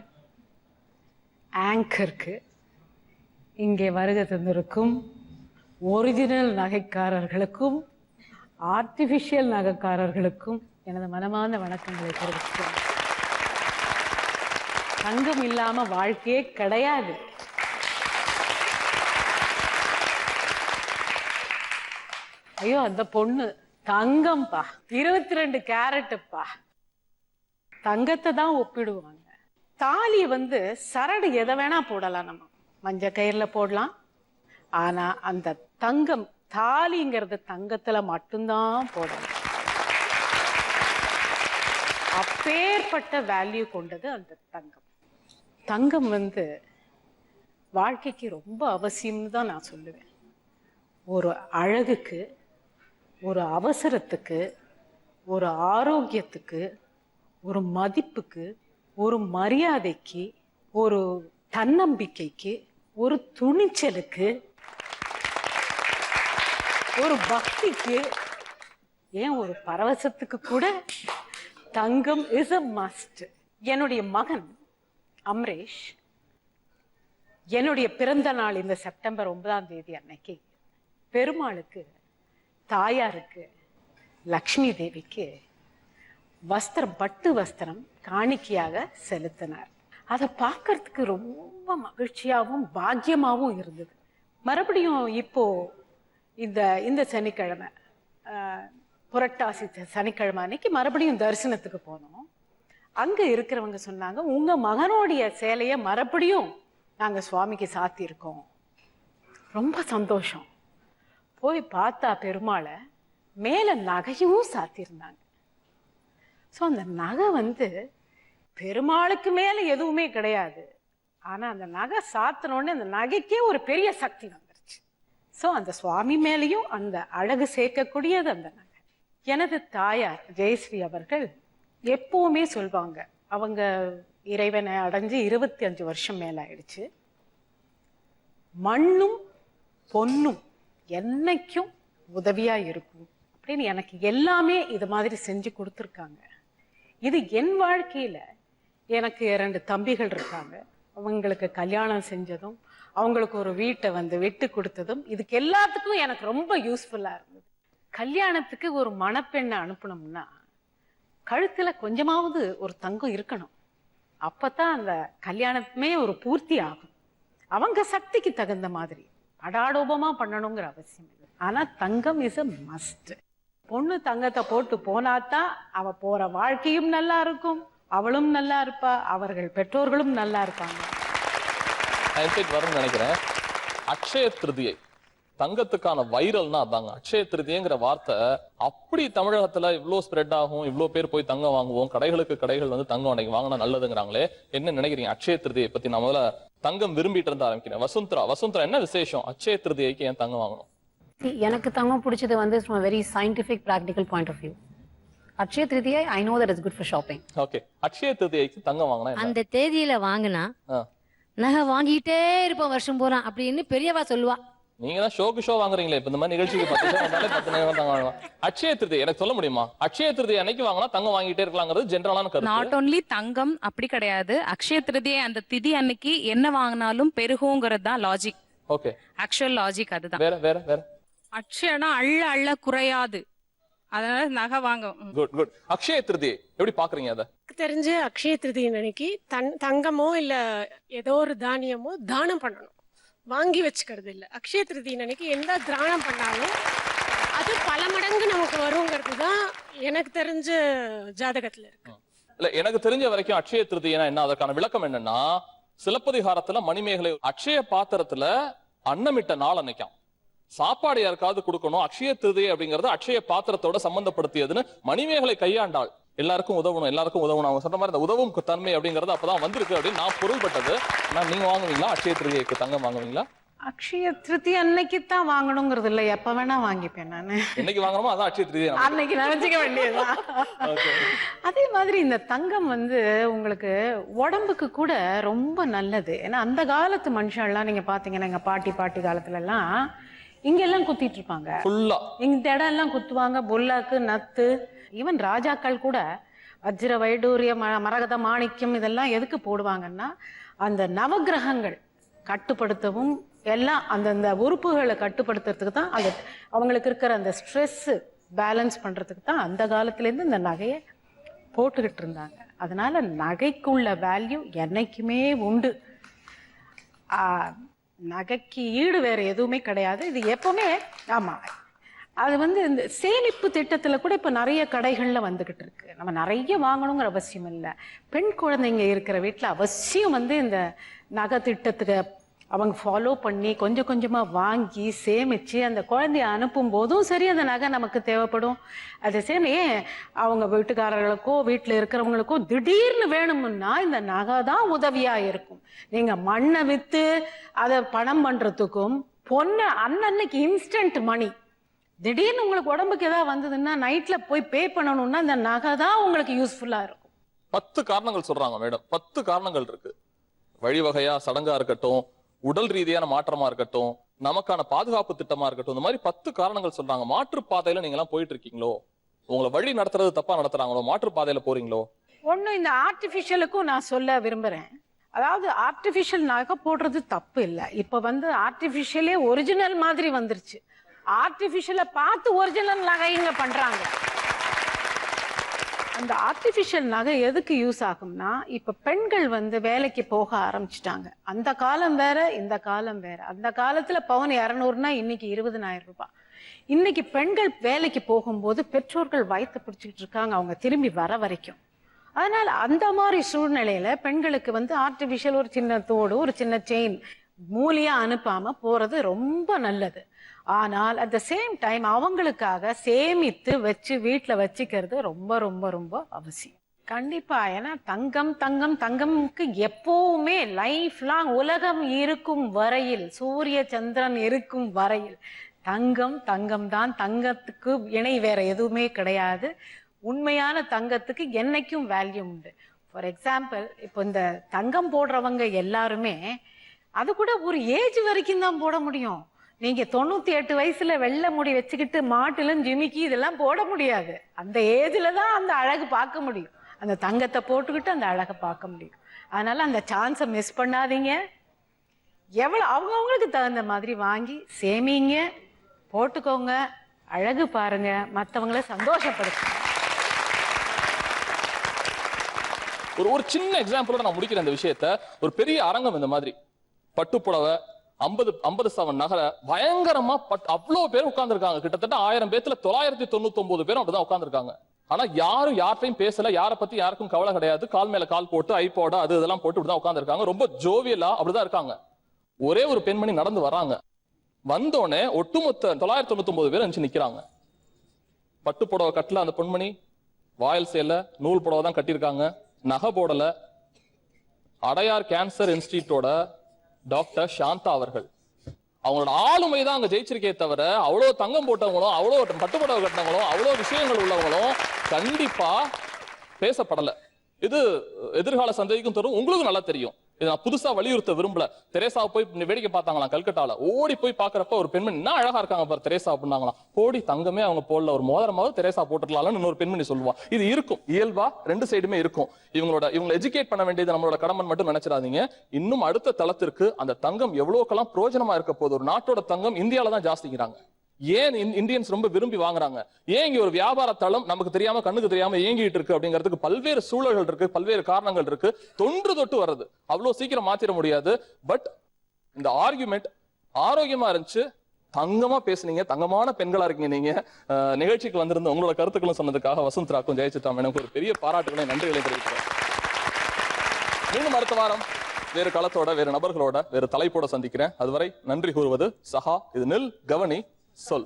ஆங்கருக்கு, இங்கே வருகை தந்திருக்கும் ஒரிஜினல் நகைக்காரர்களுக்கும் ஆர்டிஃபிஷியல் நகைக்காரர்களுக்கும் எனது மனமார்ந்த வணக்கங்களை தெரிவிக்கிறேன். தங்கம் இல்லாம வாழ்க்கையே கிடையாது. ஐயோ அந்த பொண்ணு தங்கம்பா, 22 கேரட்டுப்பா. தங்கத்தை தான் ஒப்பிடுவாங்க. தாலி சரடு எதை வேணா போடலாம், நம்ம மஞ்சள் கயிறுல போடலாம். ஆனா அந்த தங்கம் தாலிங்கிறது தங்கத்துல மட்டும்தான் போடலாம். அப்பேற்பட்ட வேல்யூ கொண்டது அந்த தங்கம். தங்கம் வாழ்க்கைக்கு ரொம்ப அவசியம்னு தான் நான் சொல்லுவேன். ஒரு அழகுக்கு, ஒரு அவசரத்துக்கு, ஒரு ஆரோக்கியத்துக்கு, ஒரு மதிப்புக்கு, ஒரு மரியாதைக்கு, ஒரு தன்னம்பிக்கைக்கு, ஒரு துணிச்சலுக்கு, ஒரு பக்திக்கு, ஏன் ஒரு பரவசத்துக்கு கூட தங்கம் இஸ் அ மஸ்ட். என்னுடைய மகன் அம்ரேஷ் என்னுடைய பிறந்த நாள் இந்த செப்டம்பர் 9ஆம் தேதி அன்னைக்கு பெருமாளுக்கு, தாயாருக்கு, லக்ஷ்மி தேவிக்கு வஸ்திரம், பட்டு வஸ்திரம் காணிக்கையாக செலுத்தினார். அதை பார்க்கறதுக்கு ரொம்ப மகிழ்ச்சியாகவும் பாக்கியமாகவும் இருந்தது. மறுபடியும் இப்போ இந்த சனிக்கிழமை, புரட்டாசி சனிக்கிழமை அன்னைக்கு மறுபடியும் தரிசனத்துக்கு போனோம். அங்க இருக்கிறவங்க சொன்னாங்க, உங்க மகனுடைய சேலையை மறுபடியும் நாங்க சுவாமிக்கு சாத்தியிருக்கோம். ரொம்ப சந்தோஷம். போய் பார்த்தா பெருமாளை மேல நகையும் சாத்தியிருந்தாங்க. ஸோ அந்த நகை பெருமாளுக்கு மேல எதுவுமே கிடையாது. ஆனா அந்த நகை சாத்தினோடனே அந்த நகைக்கே ஒரு பெரிய சக்தி வந்துருச்சு. ஸோ அந்த சுவாமி மேலேயும் அந்த அழகு சேர்க்கக்கூடியது அந்த நகை. எனது தாயார் ஜெயஸ்ரீ அவர்கள் எப்பவுமே சொல்வாங்க, அவங்க இறைவனை அடைஞ்சு 25 வருஷம் மேல ஆயிடுச்சு. மண்ணும் பொன்னும் என்னைக்கும் உதவியா இருக்கும் அப்படின்னு எனக்கு எல்லாமே இது மாதிரி செஞ்சு கொடுத்துருக்காங்க. இது என் வாழ்க்கையில எனக்கு 2 தம்பிகள் இருக்காங்க. அவங்களுக்கு கல்யாணம் செஞ்சதும், அவங்களுக்கு ஒரு வீட்டை விட்டு கொடுத்ததும், இதுக்கு எல்லாத்துக்கும் எனக்கு ரொம்ப யூஸ்ஃபுல்லா இருந்தது. கல்யாணத்துக்கு ஒரு மணப்பெண்ணை அனுப்பணும்னா கழுத்துல கொஞ்சமாவது ஒரு தங்கம் இருக்கணும். அப்பதான் அந்த கல்யாணத்துமே ஒரு பூர்த்தி ஆகும். அவங்க சக்திக்கு தகுந்த மாதிரி அடாடோபமா பண்ணணுங்கிற அவசியம் இல்லை. ஆனா தங்கம் இஸ் அ மஸ்ட். பொண்ணு தங்கத்தை போட்டு போனாதான் அவ போற வாழ்க்கையும் நல்லா இருக்கும், அவளும் நல்லா இருப்பா, அவர்கள் பெற்றோர்களும் நல்லா இருப்பாங்க. வரும்னு நினைக்கிறேன். அக்ஷய திருதியை தங்கத்துக்கான வைரல்னா அதாங்க. அக்ஷய திருதியங்கிற வார்த்தை அப்படி தமிழகத்துல இவ்வளவு ஸ்ப்ரெட் ஆகும், இவ்வளவு பேர் போய் தங்கம் வாங்குவோம், கடைகள் தங்கம் அன்னைக்கு வாங்கினா நல்லதுங்கிறாங்களே, என்ன நினைக்கிறீங்க அக்ஷய திருதியை பத்தி? நான் முதல்ல தங்கம் விரும்பிட்டு இருந்து ஆரம்பிக்கிறேன். வசுந்தரா என்ன விசேஷம் அக்ஷய திருதியைக்கு ஏன் தங்கம் வாங்கணும்? எனக்கு தங்கம் பிடிச்சது from a very scientific practical point of view. Akshaya Tritiya I know that it's good for shopping. Okay, Akshaya திருதியைக்கு தங்கம் வாங்கினா அந்த தேதியில வாங்கினா நகை வாங்கிட்டே இருப்போம் வருஷம் பூரா அப்படின்னு பெரியவா சொல்லுவா. நீங்க தான் ஷோ வாங்குறீங்களே, இப்ப இந்த மாதிரி நிகழ்ச்சிக்கு 10 வந்தாலே 10 நேரம் தங்கம் வாங்கலாம். அக்ஷய திருதியை எனக்கு சொல்ல முடியுமா? அக்ஷய திருதியை அன்னைக்கு வாங்கினா தங்கம் வாங்கிட்டே இருக்கலாங்கிறது ஜெனரலான கருத்து. நாட் ஓன்லி தங்கம் அப்படி கிடையாது. அக்ஷய திருதியை அந்த திதி அன்னைக்கு என்ன வாங்கினாலும் பெருகுங்கிறது தான் லாஜிக். ஓகே, ஆக்சுவல் லாஜிக் அதுதான். வேற அக்ஷயனா அள்ள குறையாது, அதனால நகை வாங்க. குட். அக்ஷய திருதியை எப்படி பாக்குறீங்க? அத தெரிஞ்சு அக்ஷய திருதியை அன்னைக்கு தங்கமோ இல்ல ஏதோ ஒரு தானியமோ தானம் பண்ணணும், வாங்கி வச்சுக்கிறது இல்ல. அக்ஷய திருதியை அன்னைக்கு எந்த தானம் பண்ணாலும் அது பல மடங்கு நமக்கு வருங்கிறது தான் எனக்கு தெரிஞ்ச ஜாதகத்துல இருக்கு. இல்ல, எனக்கு தெரிஞ்ச வரைக்கும் அக்ஷய திருதினா என்ன, அதற்கான விளக்கம் என்னன்னா, சிலப்பதிகாரத்துல மணிமேகலை அக்ஷய பாத்திரத்துல அன்னமிட்ட நாள் அன்னைக்காம். சாப்பாடு யாருக்காவது கொடுக்கணும், அக்ஷய திருதியை அப்படிங்கறது அக்ஷய பாத்திரத்தோட சம்பந்தப்படுத்தியதுன்னு மணிமேகலை கையாண்டாள். எல்லாருக்கும் உதவணும் அவங்க சொன்ன மாதிரி இந்த உதவும் தன்மை அப்படிங்கறது அப்பதான் வந்திருக்கு அப்படின்னு நான் பொருள்பட்டது. நீங்க வாங்குவீங்களா அக்ஷய திருதியைக்கு தங்கம் வாங்குவீங்களா? அக்ஷய திருதியை அன்னைக்கு தான் வாங்கணுங்கிறது இல்ல, எப்ப வேணா வாங்கிப்பேன் நானு. என்னைக்கு வாங்குறோமோ அதான் அக்ஷய திருதியை அன்னைக்கு நினைச்சுக்க வேண்டியதுதான். அதே மாதிரி இந்த தங்கம் உங்களுக்கு உடம்புக்கு கூட ரொம்ப நல்லது. ஏன்னா அந்த காலத்து மனுஷன் எல்லாம் நீங்க பாத்தீங்கன்னா, எங்க பாட்டி காலத்துல எல்லாம் இங்கெல்லாம் குத்திட்டு இருப்பாங்க. இந்த இடம் எல்லாம் குத்துவாங்க. புல்லாக்கு, நத்து, ஈவன் ராஜாக்கள் கூட வஜ்ர வைடூரிய மரகத மாணிக்கம் இதெல்லாம் எதுக்கு போடுவாங்கன்னா, அந்த நவகிரகங்கள் கட்டுப்படுத்தவும் எல்லாம் அந்தந்த உறுப்புகளை கட்டுப்படுத்துறதுக்கு தான். அது அவங்களுக்கு இருக்கிற அந்த ஸ்ட்ரெஸ் பேலன்ஸ் பண்ணுறதுக்கு தான் அந்த காலத்துலேருந்து இந்த நகையை போட்டுக்கிட்டு இருந்தாங்க. அதனால நகைக்குள்ள வேல்யூ என்னைக்குமே உண்டு. நகைக்கு ஈடு வேற எதுவுமே கிடையாது. இது எப்பவுமே ஆமாம். அது வந்து இந்த சேமிப்பு திட்டத்தில் கூட இப்போ நிறைய கடைகளில் வந்துக்கிட்டு இருக்கு. நம்ம நிறைய வாங்கணுங்கிற அவசியம் இல்லை. பெண் குழந்தைங்க இருக்கிற வீட்டில் அவசியம் வந்து இந்த நகை திட்டத்துக்கு அவங்க ஃபாலோ பண்ணி கொஞ்சம் கொஞ்சமாக வாங்கி சேமித்து அந்த குழந்தைய அனுப்பும் போதும் சரி அந்த நகை நமக்கு தேவைப்படும். அது சரி அவங்க வீட்டுக்காரர்களுக்கோ வீட்டில் இருக்கிறவங்களுக்கோ திடீர்னு வேணும்னா இந்த நகை தான் உதவியாக இருக்கும். நீங்கள் மண்ணை விற்று அதை பணம் பண்ணுறதுக்கும் பொண்ணை அன்னன்னைக்கு இன்ஸ்டன்ட் மணி திடீர்னு உங்களுக்கு உடம்புக்கு ஏதாவது வந்ததுன்னா நைட்டில் போய் பே பண்ணணும்னா இந்த நகை தான் உங்களுக்கு யூஸ்ஃபுல்லாக இருக்கும். 10 காரணங்கள் சொல்றாங்க மேடம். 10 காரணங்கள் இருக்கு. வழிவகையா சடங்கா இருக்கட்டும், உடல் ரீதியான மாற்றமா இருக்கட்டும், நமக்கான பாதுகாப்பு திட்டமா இருக்கட்டும், இந்த மாதிரி 10 காரணங்கள் சொல்றாங்க. மாற்று பாதையில நீங்க எல்லாம் போயிட்டு இருக்கீங்களோ, உங்களை வழி நடத்துறது தப்பா நடத்துறாங்களோ, மாற்று பாதையில போறீங்களோ? ஒன்றும் இந்த ஆர்டிஃபிஷியலுக்கும் நான் சொல்ல விரும்புகிறேன். அதாவது ஆர்டிஃபிஷியல் நகை போடுறது தப்பு இல்லை. இப்போ வந்து ஆர்டிஃபிஷியலே ஒரிஜினல் மாதிரி வந்துருச்சு. ஆர்டிஃபிஷியலை பார்த்து ஒரிஜினல் நகைங்க பண்றாங்க. அந்த ஆர்டிஃபிஷியல் நகை எதுக்கு யூஸ் ஆகும்னா, இப்போ பெண்கள் வந்து வேலைக்கு போக ஆரம்பிச்சிட்டாங்க. அந்த காலம் வேற, இந்த காலம் வேற. அந்த காலத்துல பவுன் 200னா இன்னைக்கு 20,000 ரூபாய். இன்னைக்கு பெண்கள் வேலைக்கு போகும்போது பெற்றோர்கள் வயிற்று பிடிச்சிக்கிட்டு இருக்காங்க அவங்க திரும்பி வர வரைக்கும். அதனால அந்த மாதிரி சூழ்நிலையில பெண்களுக்கு வந்து ஆர்டிஃபிஷியல் ஒரு சின்ன தோடு ஒரு சின்ன செயின் மூலியா அனுப்பாம போறது ரொம்ப நல்லது. ஆனால் அட் த சேம் டைம் அவங்களுக்காக சேமித்து வச்சு வீட்டில் வச்சுக்கிறது ரொம்ப ரொம்ப ரொம்ப அவசியம். கண்டிப்பா. ஏன்னா தங்கம்க்கு எப்பவுமே லைஃப் லாங் உலகம் இருக்கும் வரையில், சூரிய சந்திரன் இருக்கும் வரையில் தங்கம் தான். தங்கத்துக்கு இணை வேற எதுவுமே கிடையாது. உண்மையான தங்கத்துக்கு என்னைக்கும் வேல்யூ உண்டு. ஃபார் எக்ஸாம்பிள், இப்போ இந்த தங்கம் போடுறவங்க எல்லாருமே அது கூட ஒரு ஏஜ் வரைக்கும் தான் போட முடியும். நீங்க 98 வயசுல வெள்ளை முடி வச்சுக்கிட்டு மாட்டிலும் ஜிமிக்கி இதெல்லாம் போட முடியாது. அந்த ஏஜ்ல தான் அந்த அழகு பார்க்க முடியும். அந்த தங்கத்தை போட்டுக்கிட்டு அந்த அழகை பார்க்க முடியும். அதனால அந்த சான்ஸை மிஸ் பண்ணாதீங்க. எவ்வளவு அவங்கவுங்களுக்கு தகுந்த மாதிரி வாங்கி சேமிங்க, போட்டுக்கோங்க, அழகு பாருங்க, மற்றவங்கள சந்தோஷப்படுத்துங்க. ஒரு சின்ன எக்ஸாம்பிளோட நான் முடிக்கிறேன் இந்த விஷயத்த. ஒரு பெரிய அரங்கம், இந்த மாதிரி பட்டுப்புடவை 50 சவரன் நகர பயங்கரமா அவ்வளவு பேர் உட்கார்ந்துருக்காங்க. கிட்டத்தட்ட 1000 பேத்துல 999 பேரும் அப்படிதான் உட்கார்ந்துருக்காங்க. ஆனா யாரும் யார்ட்டையும் பேசல, யாரை பத்தி யாருக்கும் கவலை கிடையாது. கால் மேல கால் போட்டு ஐபோட அது இதெல்லாம் போட்டு இப்படிதான் உட்கார்ந்துருக்காங்க. ரொம்ப ஜோவியலா அப்படிதான் இருக்காங்க. ஒரே ஒரு பெண்மணி நடந்து வர்றாங்க. வந்தோடனே ஒட்டுமொத்த 999 பேர் அஞ்சு நிக்கிறாங்க. பட்டு புடவை கட்டல அந்த பெண்மணி, வாயில் சேல நூல் புடவை தான் கட்டியிருக்காங்க, நகை போடல. அடையார் கேன்சர் இன்ஸ்டிடியூட்டோட டாக்டர் சாந்தா அவர்கள், அவங்களோட ஆளுமை தான் அங்க ஜெயிச்சிருக்கே தவிர அவ்வளவு தங்கம் போட்டவங்களும் அவ்வளவு பட்டுப்புடவை கட்டினவங்களும் அவ்வளவு விஷயங்கள் உள்ளவங்களும் கண்டிப்பா பேசப்படல. இது எதிர்கால சந்ததிக்கும் தரும், உங்களுக்கு நல்லா தெரியும். இதை நான் புதுசா வலியுறுத்த விரும்பல. தெரேசாவை போய் வேடிக்கை பார்த்தாங்களாம் கல்கட்டால. ஓடி போய் பாக்குறப்ப ஒரு பெண்மணி என்ன அழகா இருக்காங்க பாரு தெரேசா அப்படின்னாங்களாம். போடி தங்கமே அவங்க போடல, ஒரு மோதிரமாவது தெரேசா போட்டுடலாம்னு இன்னொரு பெண்மணி சொல்லுவா. இது இருக்கும், இயல்பா 2 சைடுமே இருக்கும். இவங்களை எஜுகேட் பண்ண வேண்டியது நம்மளோட கடமை மட்டும் நினைச்சிடாதீங்க. இன்னும் அடுத்த தளத்திற்கு அந்த தங்கம் எவ்வளவுக்கெல்லாம் பிரயோஜனமா இருக்க போகுது. ஒரு நாட்டோட தங்கம் இந்தியாவில தான் ஜாஸ்திங்கிறாங்க. ஏன் இந்தியன்ஸ் ரொம்ப விரும்பி வாங்குறாங்க? ஏன் இங்க ஒரு வியாபார தளம் நமக்கு தெரியாம கண்ணுக்கு தெரியாம இயங்கிட்டு இருக்கு அப்படிங்கிறதுக்கு பல்வேறு சூழல்கள் இருக்கு, பல்வேறு காரணங்கள் இருக்கு. தொன்று வருது, அவ்வளவு சீக்கிரம் மாத்திர முடியாது. பட் இந்த ஆர்குமெண்ட் ஆரோக்கியமா இருந்துச்சு, தங்கமா பேசுனீங்க, தங்கமான பெண்களா இருக்கீங்க. நீங்க நிகழ்ச்சிக்கு வந்திருந்த உங்களோட கருத்துக்களும் சொன்னதுக்காக வசந்தராக்கும் ஜெயசித்ரா மேடம் ஒரு பெரிய பாராட்டுகளை நன்றிகளை தெரிவிக்கிறேன். மீண்டும் அடுத்த வாரம் வேறு களத்தோட வேறு நபர்களோட வேறு தலைப்போட சந்திக்கிறேன். அதுவரை நன்றி கூறுவது சஹா. இது நில் கவனி சொல்.